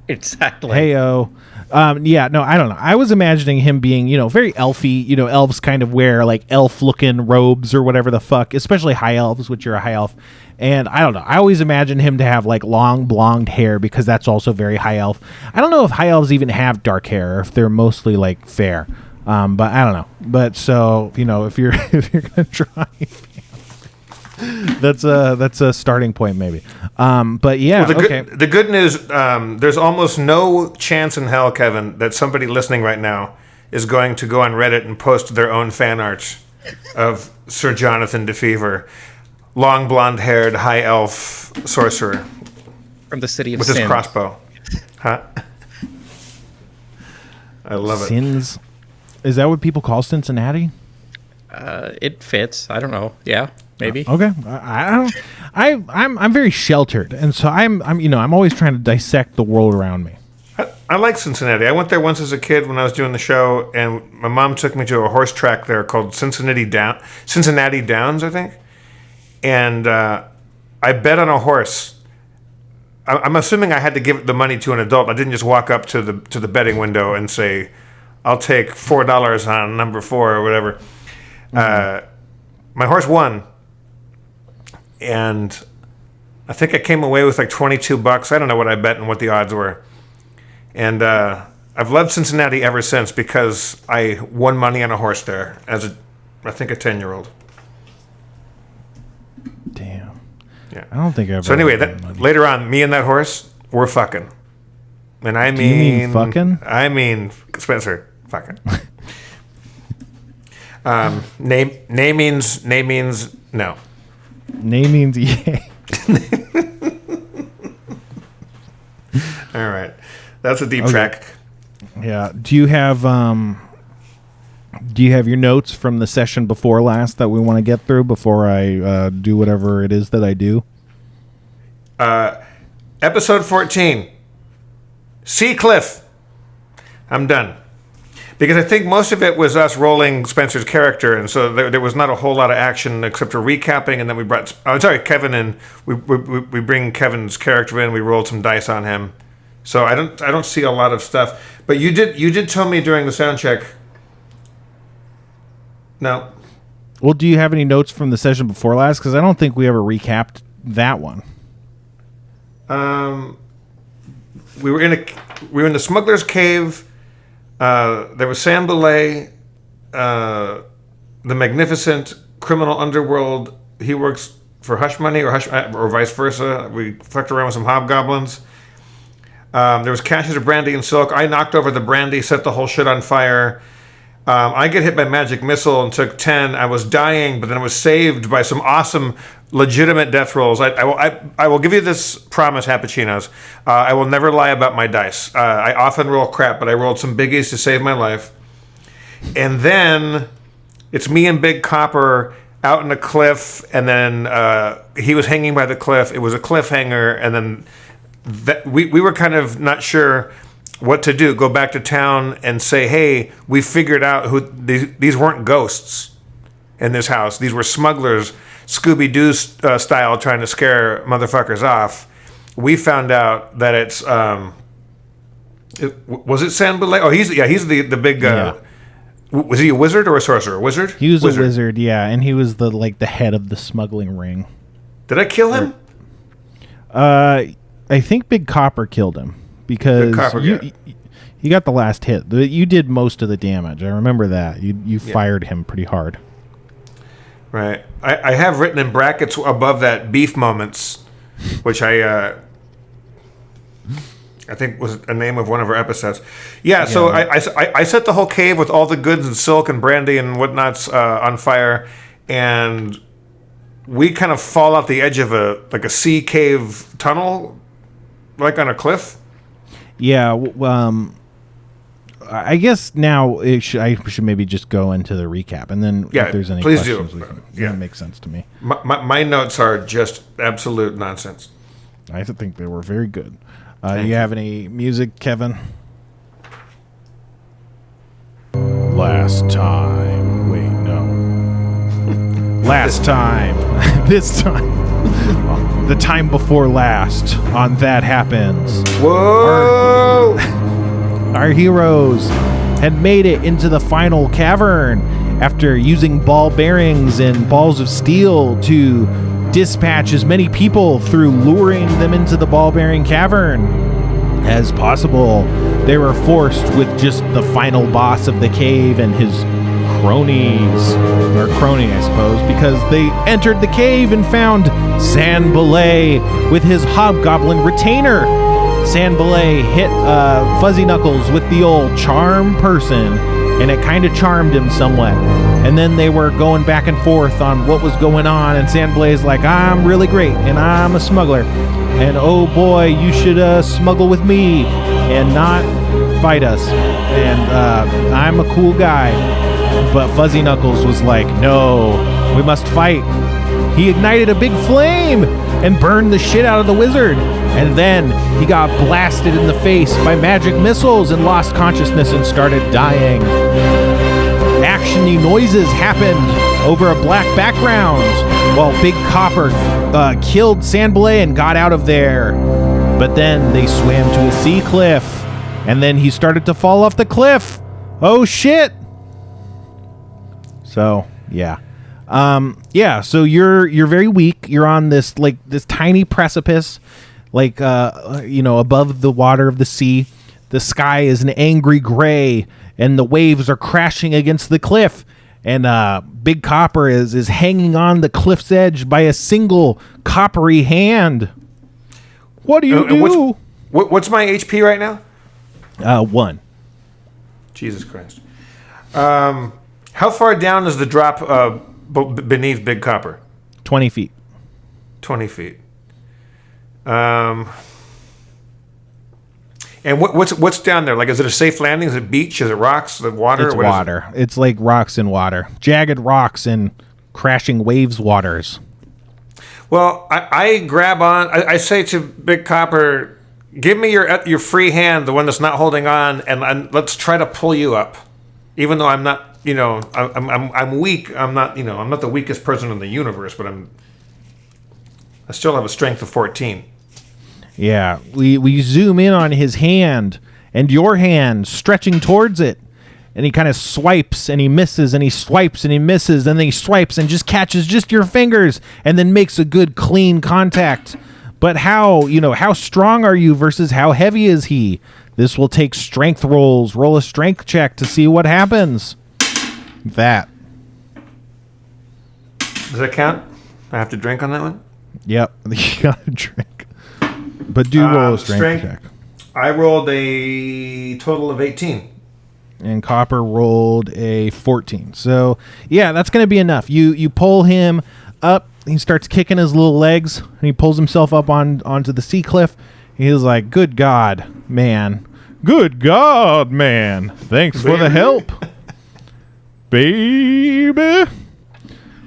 Exactly. Heyo. Yeah, no, I don't know. I was imagining him being, very elfy. Elves kind of wear like elf-looking robes or whatever the fuck, especially high elves, which you're a high elf. And I don't know. I always imagine him to have like long blonde hair because that's also very high elf. I don't know if high elves even have dark hair or if they're mostly like fair. But I don't know. But so, if you're gonna try. That's a starting point, maybe. But yeah, okay. The good news, there's almost no chance in hell, Kevin, that somebody listening right now is going to go on Reddit and post their own fan art of Sir Jonathan DeFever, long blonde-haired high elf sorcerer From the city of with Sin. his crossbow. Huh? I love it. Sins. Is that what people call Cincinnati? It fits. I don't know. Yeah, maybe. Okay, I'm very sheltered, and so I'm always trying to dissect the world around me. I like Cincinnati. I went there once as a kid when I was doing the show, and my mom took me to a horse track there called Cincinnati Downs, I think. And I bet on a horse. I'm assuming I had to give the money to an adult. I didn't just walk up to the betting window and say, "I'll take $4 on number 4" or whatever. My horse won, and I think I came away with like $22. I don't know what I bet and what the odds were. And I've loved Cincinnati ever since because I won money on a horse there as I think a 10-year-old. Damn. Yeah. I don't think I've. So anyway, later on, me and that horse were fucking. And I mean, you mean fucking? I mean, Spencer, fucking. Nay means no. Nay means yay. All right, that's a deep track. Yeah. Do you have your notes from the session before last that we want to get through before I do whatever it is that I do? Episode 14. Sea Cliff. I'm done. Because I think most of it was us rolling Spencer's character, and so there was not a whole lot of action except for recapping, and then we brought... I'm sorry, Kevin in. We bring Kevin's character in, we rolled some dice on him. So I don't see a lot of stuff. But you did tell me during the sound check... No. Well, do you have any notes from the session before last? Because I don't think we ever recapped that one. We were in the Smuggler's Cave. There was Sam Belay, the magnificent criminal underworld. He works for Hush Money or vice versa. We fucked around with some hobgoblins. There was caches of brandy and silk. I knocked over the brandy, set the whole shit on fire. I get hit by magic missile and took 10. I was dying, but then I was saved by some awesome, legitimate death rolls. I will give you this promise, Happuccinos. I will never lie about my dice. I often roll crap, but I rolled some biggies to save my life. And then it's me and Big Copper out in a cliff, and then he was hanging by the cliff. It was a cliffhanger, and then we were kind of not sure what to do. Go back to town and say, hey, we figured out who these weren't ghosts in this house. These were smugglers, Scooby-Doo style, trying to scare motherfuckers off. We found out that it's was it Sam Belay? Oh, he's the big was he a wizard or a sorcerer? Wizard? He was a wizard, yeah, and he was the head of the smuggling ring. Did I kill him? I think Big Copper killed him. Because you got the last hit. You did most of the damage. I remember that. You fired him pretty hard. Right. I have written in brackets above that beef moments, which I think was a name of one of our episodes. Yeah, so I set the whole cave with all the goods and silk and brandy and whatnots on fire, and we kind of fall off the edge of a sea cave tunnel, like on a cliff. Yeah, I guess now I should maybe just go into the recap, and then if there's any questions, that makes sense to me. My notes are just absolute nonsense. I think they were very good. You have any music, Kevin? Last time. Wait, no. Last time. This time. The time before last on That Happens. Whoa! Our heroes had made it into the final cavern after using ball bearings and balls of steel to dispatch as many people through luring them into the ball bearing cavern as possible. They were forced with just the final boss of the cave and his crony, I suppose, because they entered the cave and found San Belay with his hobgoblin retainer. San Belay hit Fuzzy Knuckles with the old charm person, and it kind of charmed him somewhat. And then they were going back and forth on what was going on, and San Belay's like, I'm really great, and I'm a smuggler. And oh boy, you should smuggle with me and not fight us. And I'm a cool guy. But Fuzzy Knuckles was like, no, we must fight. He ignited a big flame and burned the shit out of the wizard. And then he got blasted in the face by magic missiles and lost consciousness and started dying. Actiony noises happened over a black background while Big Copper killed San Belay and got out of there. But then they swam to a sea cliff, and then he started to fall off the cliff. Oh shit! So, yeah. Yeah, so you're very weak. You're on this tiny precipice, above the water of the sea. The sky is an angry gray, and the waves are crashing against the cliff. And Big Copper is hanging on the cliff's edge by a single coppery hand. What do you do? What's my HP right now? 1. Jesus Christ. How far down is the drop beneath Big Copper? 20 feet. 20 feet. And what's down there? Like, is it a safe landing? Is it beach? Is it rocks? Is it water? It's water. It's like rocks and water. Jagged rocks and crashing waves waters. Well, I grab on. I say to Big Copper, give me your free hand, the one that's not holding on, and let's try to pull you up. Even though I'm not, I'm weak. I'm not the weakest person in the universe, but I still have a strength of 14. Yeah, we zoom in on his hand and your hand stretching towards it. And he kind of swipes and he misses and he swipes and he misses and then he swipes and just catches just your fingers and then makes a good clean contact. But how strong are you versus how heavy is he? This will take strength rolls. Roll a strength check to see what happens. That. Does that count? I have to drink on that one? Yep, you got to drink. But do roll a strength check. I rolled a total of 18. And Copper rolled a 14. So, yeah, that's going to be enough. You pull him up. He starts kicking his little legs, and he pulls himself up onto the sea cliff. He's like, good God, man. Good God, man. Thanks for the help. Baby.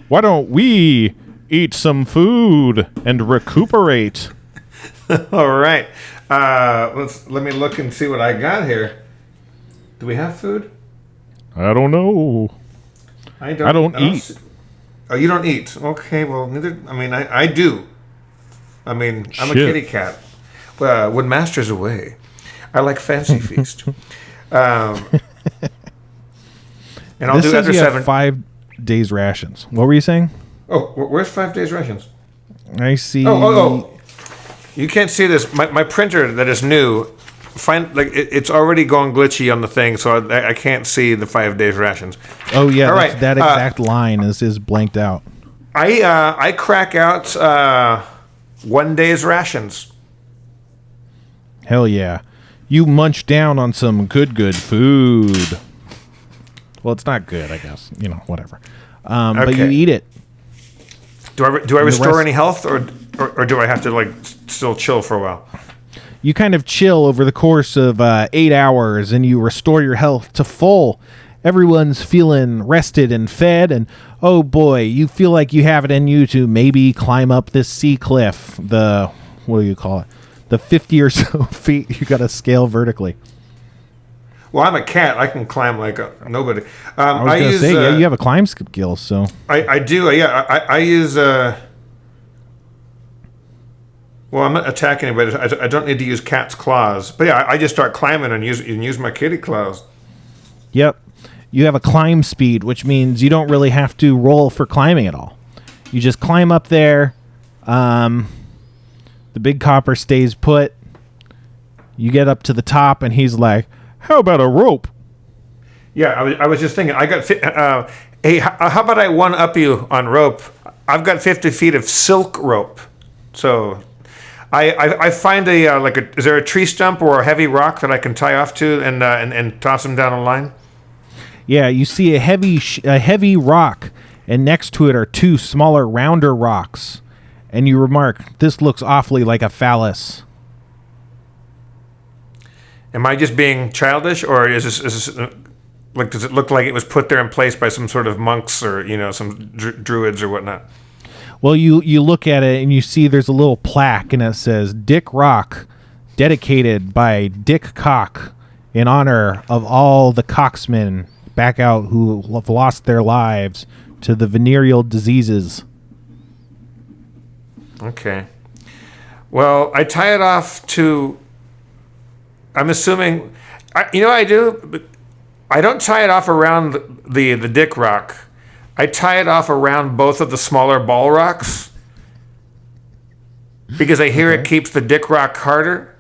Why don't we eat some food and recuperate? All right. Let me look and see what I got here. Do we have food? I don't know. I don't eat. Oh, you don't eat? Okay, well, neither. I mean, I do. I mean, I'm a kitty cat. When Master's away, I like fancy feast. And I'll do after 7. 5 days rations. What were you saying? Oh, where's 5 days rations? I see. Oh. You can't see this. My printer that is new, it's already going glitchy on the thing, so I can't see the 5 days rations. Oh yeah, that exact line is blanked out. I crack out 1 day's rations. Hell yeah, you munch down on some good food. Well, it's not good, I guess. Whatever. Okay. But you eat it. Do I restore any health, or do I have to still chill for a while? You kind of chill over the course of 8 hours, and you restore your health to full. Everyone's feeling rested and fed, and oh boy, you feel like you have it in you to maybe climb up this sea cliff. What do you call it? The 50 or so feet you got to scale vertically. Well, I'm a cat. I can climb like nobody. I was going to say, yeah, you have a climb skill, so. I do. Yeah, I use... Well, I'm not attacking anybody. I don't need to use cat's claws. But yeah, I just start climbing and use my kitty claws. Yep. You have a climb speed, which means you don't really have to roll for climbing at all. You just climb up there. The Big Copper stays put. You get up to the top, and he's like, how about a rope? Yeah, I was just thinking. I got... hey, how about I one-up you on rope? I've got 50 feet of silk rope. So... I find is there a tree stump or a heavy rock that I can tie off to and toss them down a line? Yeah, you see a heavy rock, and next to it are 2 smaller, rounder rocks, and you remark, this looks awfully like a phallus. Am I just being childish, or is this does it look like it was put there in place by some sort of monks or some druids or whatnot? Well, you look at it and you see there's a little plaque and it says Dick Rock, dedicated by Dick Cock in honor of all the cocksmen back out who have lost their lives to the venereal diseases. Okay. Well, I tie it off to... I'm assuming... I do? I don't tie it off around the Dick Rock. I tie it off around both of the smaller ball rocks because I hear it keeps the dick rock harder.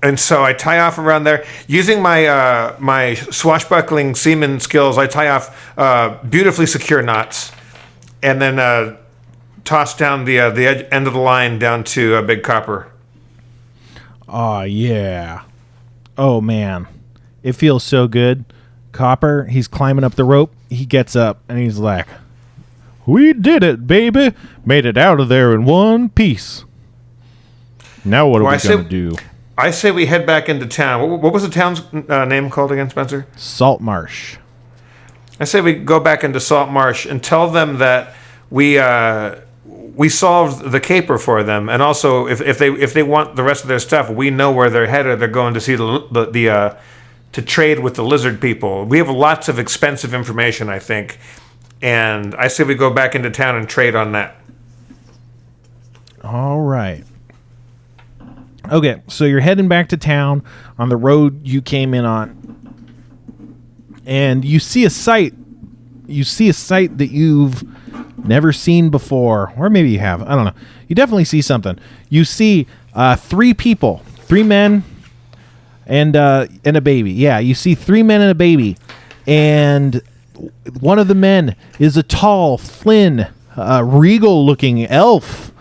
And so I tie off around there using my my swashbuckling seaman skills. I tie off beautifully secure knots, and then toss down the end of the line down to a Big Copper. Oh yeah. Oh man, it feels so good. Copper, he's climbing up the rope. He gets up and he's like, "We did it, baby! Made it out of there in one piece. Now what are we gonna do?" I say we head back into town. What was the town's name called again, Spencer? Salt Marsh. I say we go back into Salt Marsh and tell them that we solved the caper for them, and also if they want the rest of their stuff, we know where they're headed. They're going to see the to trade with the lizard people. We have lots of expensive information, I think, and I say we go back into town and trade on that. All right. Okay, so you're heading back to town on the road you came in on, and you see a sight. You see a sight that you've never seen before, or maybe you have. I don't know. You definitely see something. You see 3 people, 3 men, and a baby. Yeah, you see 3 men and a baby, and one of the men is a tall, thin, regal-looking elf.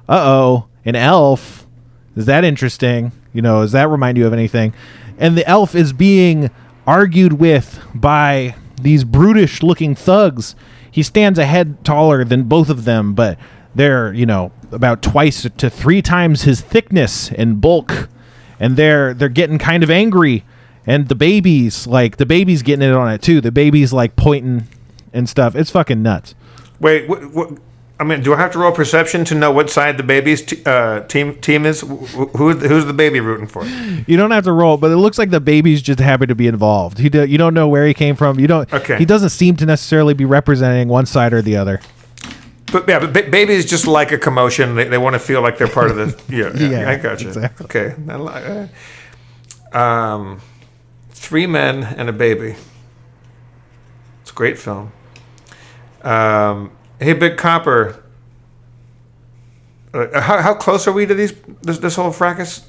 An elf. Is that interesting? Does that remind you of anything? And the elf is being argued with by these brutish-looking thugs. He stands a head taller than both of them, but they're, about twice to 3 times his thickness and bulk. And they're getting kind of angry. And the baby's getting it on it too. The baby's like pointing and stuff. It's fucking nuts. Wait, what? I mean, do I have to roll perception to know what side the baby's team is? Who's the baby rooting for? You don't have to roll, but it looks like the baby's just happy to be involved. You don't know where he came from. Okay. He doesn't seem to necessarily be representing one side or the other. But babies just like a commotion. They want to feel like they're part of the. Yeah, I got you. Exactly. Okay. 3 men and a baby. It's a great film. Hey, Big Copper. How close are we to this whole fracas?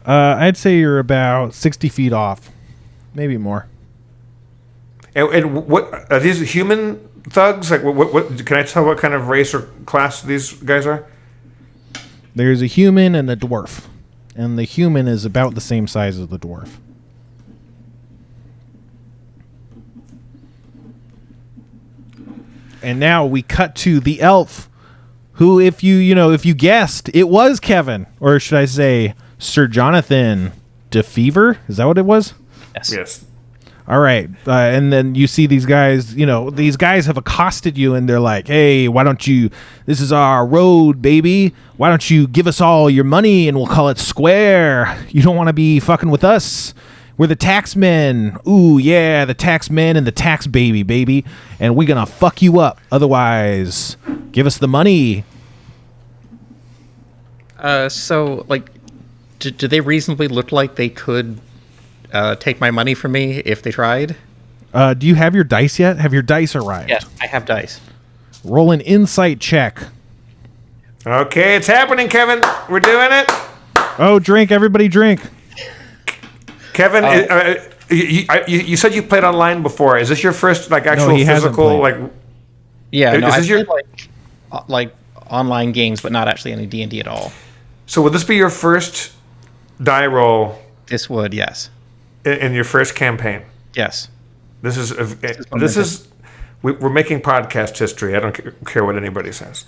I'd say you're about 60 feet off, maybe more. And what are these human thugs? Like, what can I tell what kind of race or class these guys are? There's a human and a dwarf, and the human is about the same size as the dwarf. And now we cut to the elf, who, if you guessed, it was Kevin, or should I say, Sir Jonathan DeFever? Is that what it was? Yes. All right, and then you see these guys. These guys have accosted you, and they're like, "Hey, why don't you? This is our road, baby. Why don't you give us all your money, and we'll call it square? You don't want to be fucking with us." We're the tax men. Ooh, yeah, the tax men and the tax baby. And we're going to fuck you up. Otherwise, give us the money. So, do they reasonably look like they could take my money from me if they tried? Do you have your dice yet? Have your dice arrived? Yeah, I have dice. Roll an insight check. Okay, it's happening, Kevin. We're doing it. Oh, drink. Everybody drink. Kevin, you said you played online before. Is this your first actual physical Yeah, no, is I this played online games, but not actually any D&D at all. So would this be your first die roll? This would, yes. In your first campaign? Yes. This is we're making podcast history. I don't care what anybody says.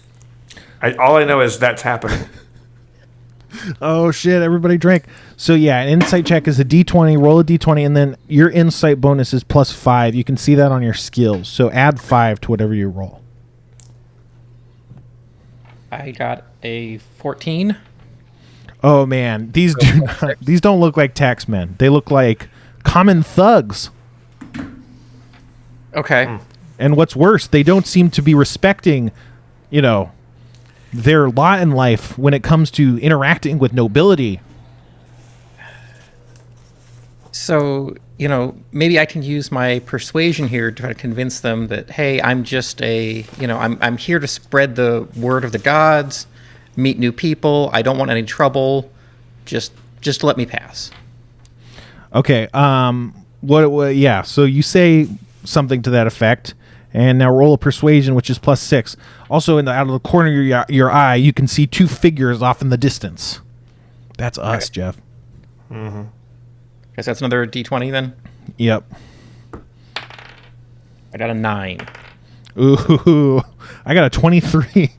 All I know is that's happening. Oh shit, everybody drink. So yeah, an insight check is a D20, roll a D20, and then your insight bonus is +5. You can see that on your skills. So add 5 to whatever you roll. I got a 14. Oh man, these don't look like tax men. They look like common thugs. Okay. And what's worse, they don't seem to be respecting, their lot in life when it comes to interacting with nobility. So, maybe I can use my persuasion here to try to convince them that, hey, I'm just I'm here to spread the word of the gods, meet new people. I don't want any trouble. Just let me pass. Okay. Yeah. So you say something to that effect, and now roll a persuasion, which is +6. Also, out of the corner of your eye, you can see 2 figures off in the distance. That's us, Jeff. Mm-hmm. Guess that's another D20 then. Yep. I got a 9. Ooh, I got a 23.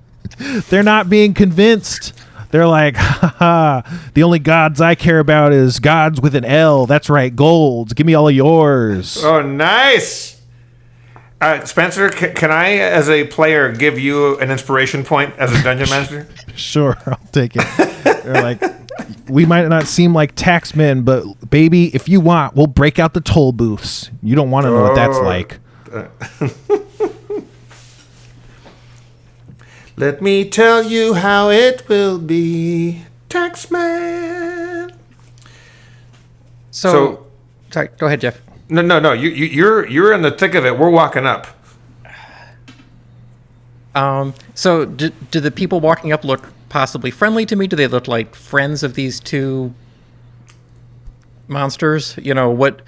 They're not being convinced. They're like, ha, the only gods I care about is gods with an L. That's right, golds. Give me all of yours. Oh, nice. Spencer, can I, as a player, give you an inspiration point as a dungeon master? Sure, I'll take it. They're like, we might not seem like taxmen, but baby, if you want, we'll break out the toll booths. You don't want to know what that's like. Let me tell you how it will be, taxman. So, sorry, go ahead, Jeff. No. You're in the thick of it. We're walking up. So do the people walking up look possibly friendly to me? Do they look like friends of these two monsters? What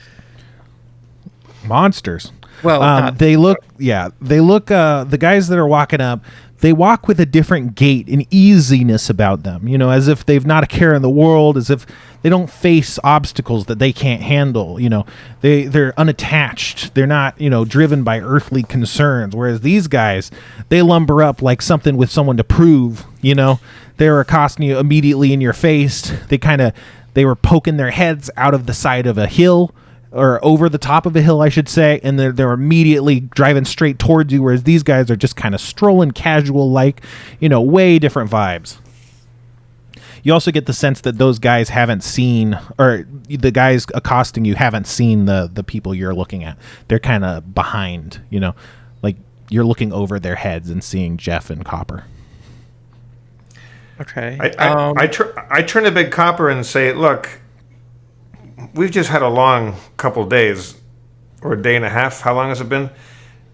monsters? Well, they look. The guys that are walking up, they walk with a different gait and easiness about them. As if they've not a care in the world, as if they don't face obstacles that they can't handle. They're unattached. They're not, driven by earthly concerns. Whereas these guys, they lumber up like something with someone to prove. They're accosting you immediately in your face. They were poking their heads out of the side of a hill, or over the top of a hill, I should say, and they're immediately driving straight towards you, whereas these guys are just kind of strolling casual-like, way different vibes. You also get the sense that those guys haven't seen, or the guys accosting you haven't seen the people you're looking at. They're kind of behind, like you're looking over their heads and seeing Jeff and Copper. Okay. I turn to Big Copper and say, look, we've just had a long couple days, or a day and a half. How long has it been?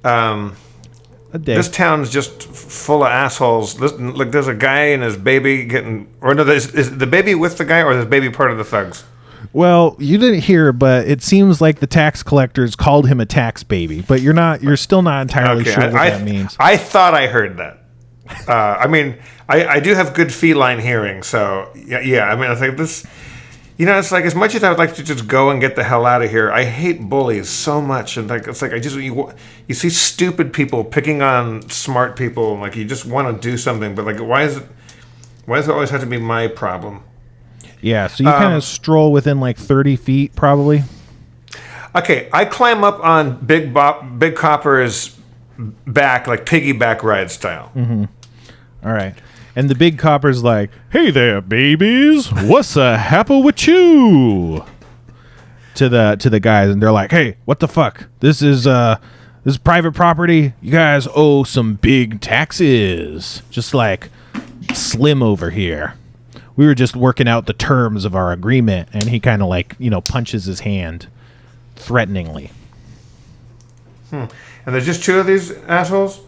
A day. This town's just full of assholes. Look, there's a guy and his baby getting... Or no, is the baby with the guy, or is the baby part of the thugs? Well, you didn't hear, but it seems like the tax collectors called him a tax baby. But you're still not entirely sure what that means. I thought I heard that. I do have good feline hearing, so yeah. I think this... it's like, as much as I would like to just go and get the hell out of here, I hate bullies so much. And it's like you see stupid people picking on smart people, and like you just want to do something, but like why does it always have to be my problem? Yeah, so you kind of stroll within like 30 feet, probably. Okay, I climb up on Big Copper's back, like piggyback ride style. Mm-hmm. All right. And the Big Copper's like, "Hey there, babies. What's happening with you?" To the guys, and they're like, "Hey, what the fuck? This is private property. You guys owe some big taxes. Just like Slim over here. We were just working out the terms of our agreement." And he kind of like, punches his hand threateningly. And there's just 2 of these assholes?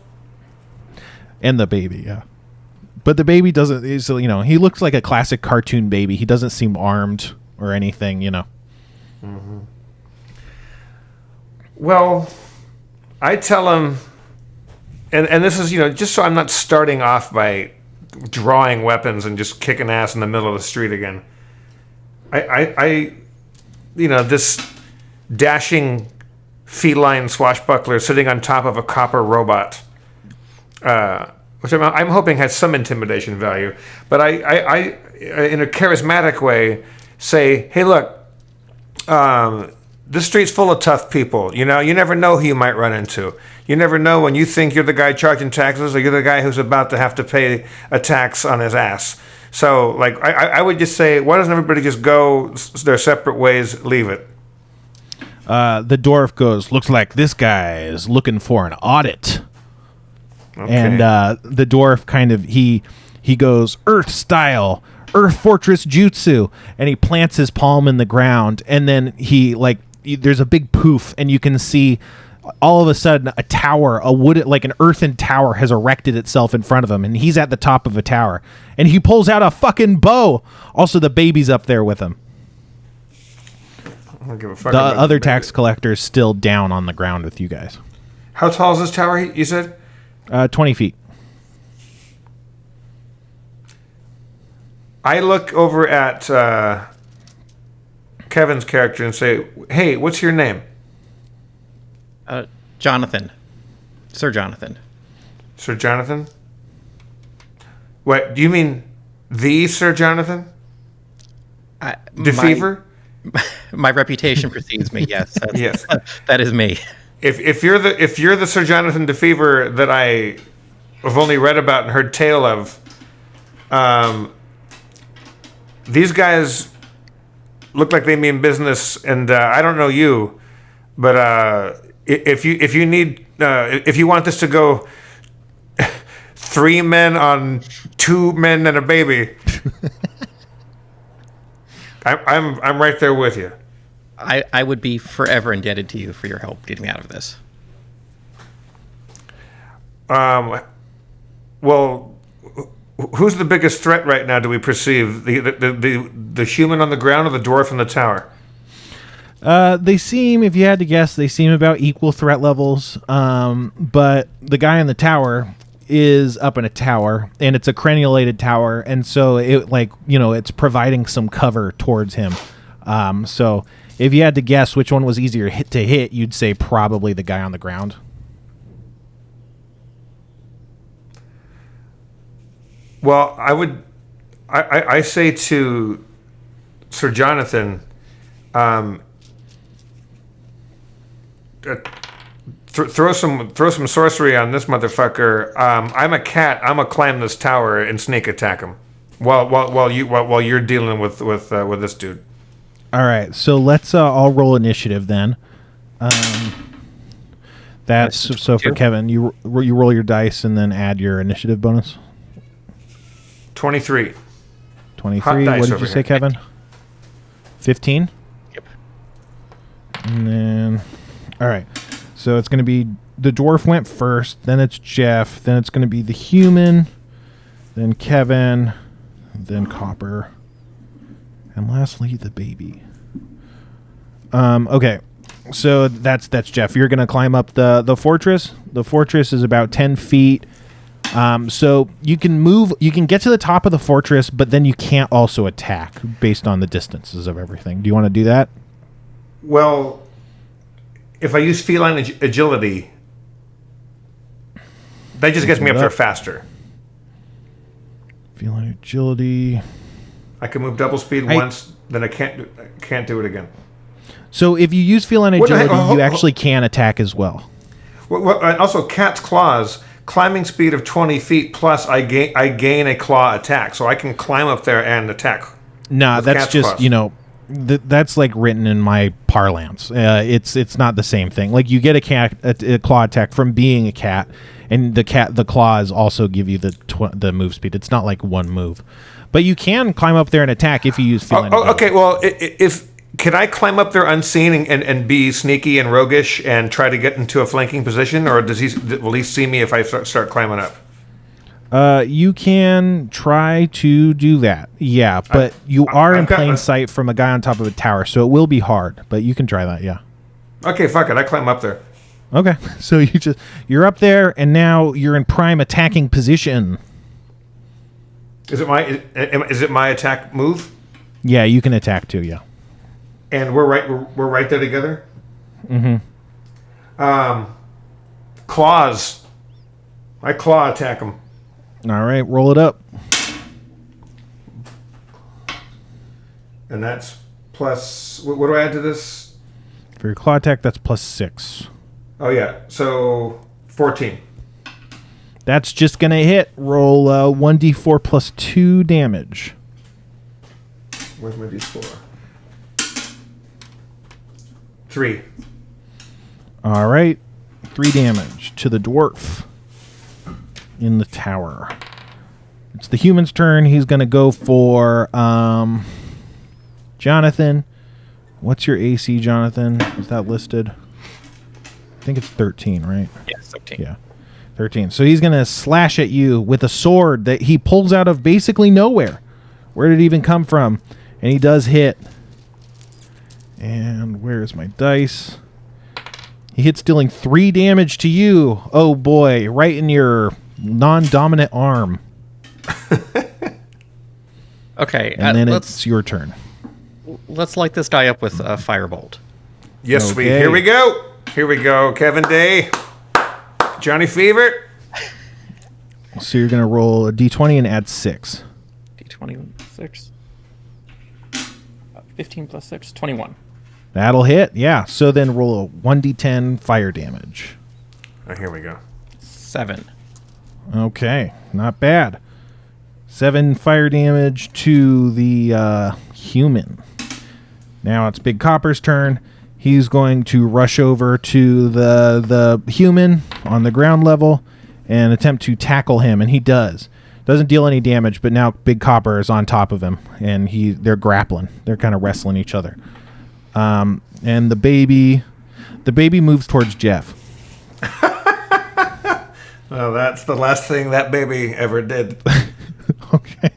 And the baby, yeah. But the baby doesn't, he looks like a classic cartoon baby. He doesn't seem armed or anything, Mm-hmm. Well, I tell him, and this is, just so I'm not starting off by drawing weapons and just kicking ass in the middle of the street again. I this dashing feline swashbuckler sitting on top of a copper robot, which I'm hoping has some intimidation value. But I in a charismatic way, say, hey, look, this street's full of tough people. You never know who you might run into. You never know when you think you're the guy charging taxes, or you're the guy who's about to have to pay a tax on his ass. So, like, I would just say, why doesn't everybody just go their separate ways, leave it? The dwarf goes, "Looks like this guy is looking for an audit." Okay. And the dwarf kind of he goes, "Earth style. Earth Fortress Jutsu, and he plants his palm in the ground, and then there's a big poof, and you can see all of a sudden a tower, like an earthen tower, has erected itself in front of him, and he's at the top of a tower, and he pulls out a fucking bow. Also, the baby's up there with him. I don't give a fuck The about other the baby. tax collector's still down on the ground with you guys. How tall is this tower, you said? 20 feet. I look over at Kevin's character and say, "Hey, what's your name?" Jonathan. Sir Jonathan. Sir Jonathan? What, do you mean the Sir Jonathan? DeFever? My reputation precedes me. Yes. Yes. That is me. If you're the Sir Jonathan DeFever that I have only read about and heard tale of, these guys look like they mean business, and I don't know you, but if you want this to go 3 men on 2 men and a baby, I'm right there with you. I would be forever indebted to you for your help getting me out of this. Well, who's the biggest threat right now? Do we perceive the human on the ground or the dwarf in the tower? They seem, if you had to guess, they seem about equal threat levels. But the guy in the tower is up in a tower, and it's a crenulated tower, and so it's providing some cover towards him. So if you had to guess which one was easier to hit, you'd say probably the guy on the ground. Well, I say to Sir Jonathan, throw some sorcery on this motherfucker. I'm a cat. I'm gonna climb this tower and sneak attack him while you're dealing with this dude. All right, so let's all roll initiative then. That's so for Kevin. You roll your dice and then add your initiative bonus. 23. 23. dice What did over you say, here. Kevin? 15. Yep. And then, all right. So it's going to be the dwarf went first. Then it's Jeff. Then it's going to be the human. Then Kevin. Then Copper. And lastly, the baby. Okay. So that's Jeff. You're going to climb up the fortress. The fortress is about 10 feet. So you can get to the top of the fortress, but then you can't also attack based on the distances of everything. Do you want to do that? Well, if I use feline agility, that just gets me up there faster. Feline agility. I can move double speed once, then I can't do it again. So if you use feline What the agility, heck? you actually can attack as well. Well, and also, cat's claws, climbing speed of 20 feet plus, I gain a claw attack, so I can climb up there and attack. Nah, that's cat's just claws. that's like written in my parlance. It's not the same thing. Like you get a claw attack from being a cat, and the claws also give you the move speed. It's not like one move, but you can climb up there and attack if you use feline agility. Okay, well, can I climb up there unseen and be sneaky and roguish and try to get into a flanking position, or will he see me if I start climbing up? You can try to do that. Yeah, but you are in plain sight from a guy on top of a tower, so it will be hard, but you can try that, yeah. Okay, fuck it. I climb up there. Okay. So you're up there and now you're in prime attacking position. Is it my attack move? Yeah, you can attack too, yeah. And we're right there together? Mhm. Claws. I claw attack him. All right, roll it up. And that's plus... What do I add to this? For your claw attack, that's +6. Oh, yeah. So, 14. That's just going to hit. Roll 1d4 plus 2 damage. Where's my d4? 3. All right. 3 damage to the dwarf in the tower. It's the human's turn. He's going to go for Jonathan. What's your AC, Jonathan? Is that listed? I think it's 13, right? Yeah, 13. Yeah, 13. So he's going to slash at you with a sword that he pulls out of basically nowhere. Where did it even come from? And he does hit. And where's my dice? He hits, dealing 3 damage to you. Oh boy, right in your non-dominant arm. Okay, And then it's your turn. let's light this guy up with a firebolt. Yes, sweet. Okay. Here we go. Here we go. Kevin Day, Johnny Fever. So you're going to roll a d20 and add 6. D20 6. 15 plus 6, 21. That'll hit. Yeah. So then roll a 1d10 fire damage. Oh, here we go. 7. Okay. Not bad. 7 fire damage to the human. Now it's Big Copper's turn. He's going to rush over to the human on the ground level and attempt to tackle him, and he does. Doesn't deal any damage, but now Big Copper is on top of him, and they're grappling. They're kind of wrestling each other. And the baby moves towards Jeff. Well, that's the last thing that baby ever did. Okay.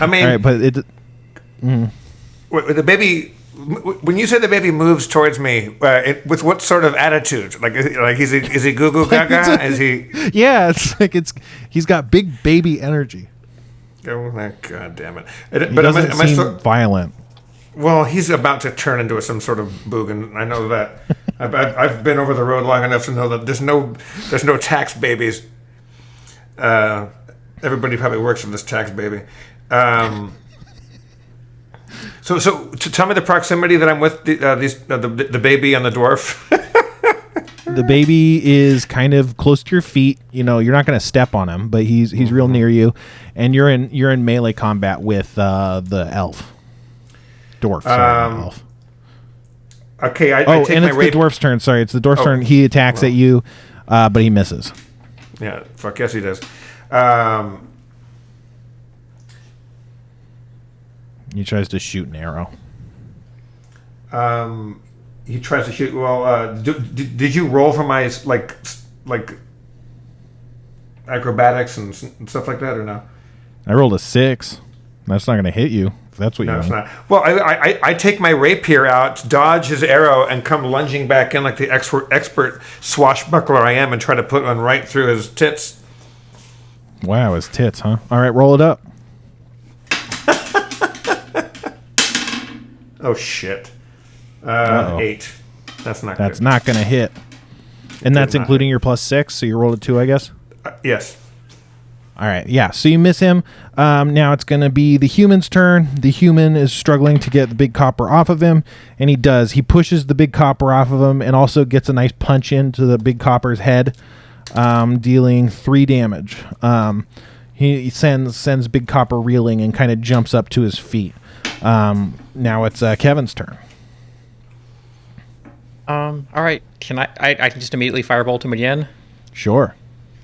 I mean, All right, but it. the baby. When you say the baby moves towards me, with what sort of attitude? Like is he goo goo gaga? Is he? Yeah, it's like he's got big baby energy. Oh, God damn it! He doesn't seem violent. Well, he's about to turn into some sort of boogan. I know that. I've been over the road long enough to know that there's no tax babies. Everybody probably works for this tax baby. So to tell me the proximity that I'm with the baby and the dwarf. The baby is kind of close to your feet. You know, you're not going to step on him, but he's real near you, and you're in melee combat with the elf. Dwarf, sorry, elf. Okay, I take and my it's rape. the dwarf's turn. Sorry, it's the dwarf's turn. He attacks at you, but he misses. Yeah, fuck yes he does. He tries to shoot an arrow. He tries to shoot. Well, did you roll for my like acrobatics and stuff like that, or no? I rolled a 6. That's not going to hit you. If that's what No, you it's want. not. Well, I take my rapier out, dodge his arrow, and come lunging back in like the expert swashbuckler I am, and try to put one right through his tits. Wow, his tits, huh? All right, roll it up. Oh shit! 8. That's not. That's good. not going to hit. And that's not. including your +6, so you rolled a 2, I guess? Yes. All right, yeah, so you miss him. Now it's going to be the human's turn. The human is struggling to get the Big Copper off of him, and he does. He pushes the Big Copper off of him and also gets a nice punch into the Big Copper's head, dealing 3 damage. He sends Big Copper reeling and kind of jumps up to his feet. Now it's Kevin's turn. All right. Can I can just immediately firebolt him again? Sure.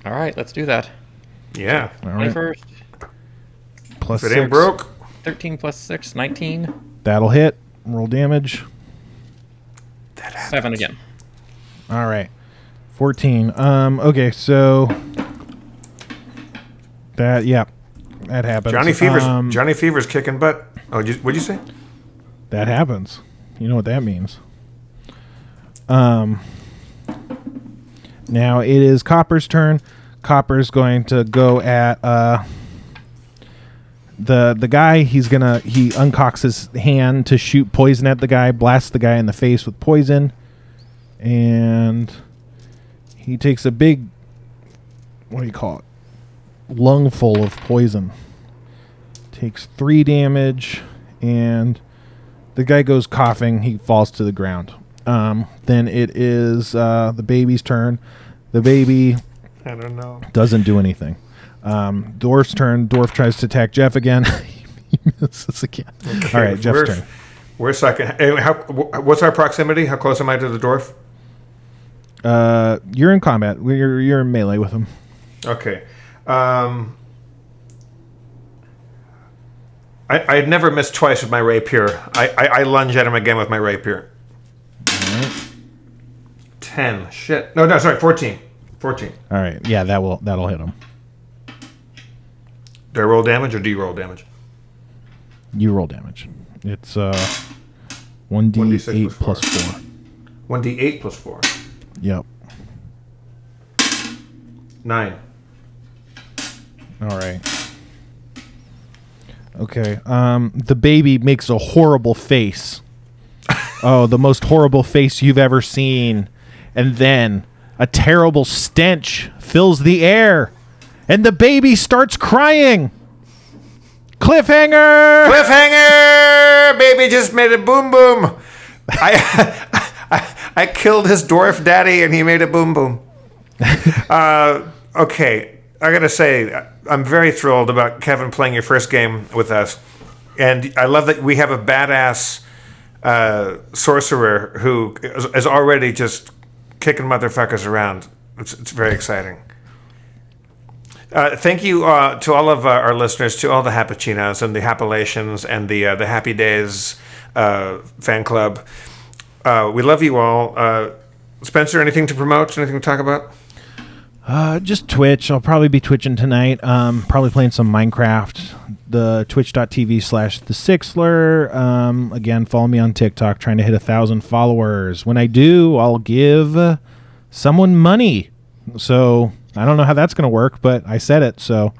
All right, let's do that. Yeah. All right. 21st, Plus If it 6. ain't broke. 13 plus 6, 19. That'll hit. Roll damage. 7 again. All right. 14. Okay, so that happens. Johnny Fever's kicking butt. Oh, what'd you say? That happens. You know what that means. Now it is Copper's turn. Copper's going to go at the guy. He uncocks his hand to shoot poison at the guy, blasts the guy in the face with poison, and he takes a big, what do you call it, lungful of poison. Takes 3 damage, and the guy goes coughing. He falls to the ground. Then it is the baby's turn. The baby I don't know. doesn't do anything. Dwarf's turn. Dwarf tries to attack Jeff again. He misses again. Okay, All right, Jeff's turn. We're second. What's our proximity? How close am I to the dwarf? You're in combat. You're in melee with him. Okay. I never miss twice with my rapier. I lunge at him again with my rapier. All right. 10. Shit. No, sorry. 14. 14. All right. Yeah, that'll hit him. Do I roll damage or do you roll damage? You roll damage. It's 1d8 1d6 plus 4. 1d8 plus 4. Yep. 9. All right. Okay. The baby makes a horrible face. Oh, the most horrible face you've ever seen. And then a terrible stench fills the air. And the baby starts crying. Cliffhanger! Cliffhanger! Baby just made a boom boom. I killed his dwarf daddy and he made a boom boom. Okay. I gotta say, I'm very thrilled about Kevin playing your first game with us, and I love that we have a badass sorcerer who is already just kicking motherfuckers around. It's very exciting. Thank you to all of our listeners, to all the Happuccinos and the Happalations and the Happy Days fan club. We love you all. Spencer, anything to promote? Anything to talk about? Just Twitch. I'll probably be twitching tonight. Probably playing some Minecraft. The twitch.tv/thesixler. Again, follow me on TikTok, trying to hit 1,000 followers. When I do, I'll give someone money. So I don't know how that's going to work, but I said it. So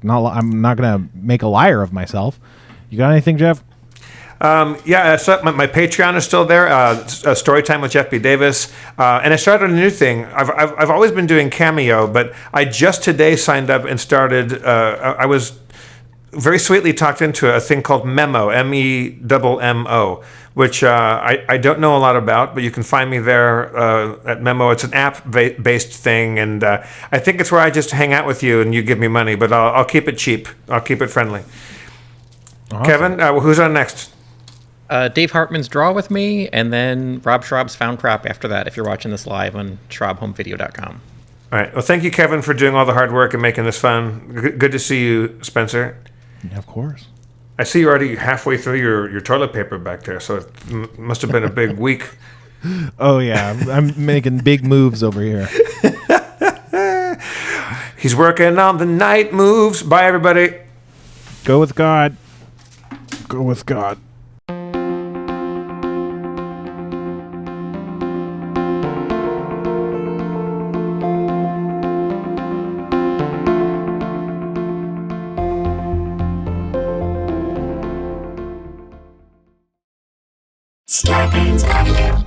I'm not going to make a liar of myself. You got anything, Jeff? Yeah, so my Patreon is still there. Storytime with Jeff B. Davis, and I started a new thing. I've always been doing Cameo, but I just today signed up and started. I was very sweetly talked into a thing called Memo, MEMMO, which I don't know a lot about, but you can find me there at Memo. It's an app-based thing, and I think it's where I just hang out with you and you give me money, but I'll keep it cheap. I'll keep it friendly. Awesome. Kevin, who's on next? Dave Hartman's Draw With Me, and then Rob Schraub's Found Crop after that, if you're watching this live on SchraubHomeVideo.com. All right. Well, thank you, Kevin, for doing all the hard work and making this fun. Good to see you, Spencer. Yeah, of course. I see you're already halfway through your toilet paper back there, so it must have been a big week. Oh, yeah. I'm making big moves over here. He's working on the night moves. Bye, everybody. Go with God. Go with God. Starburns Audio.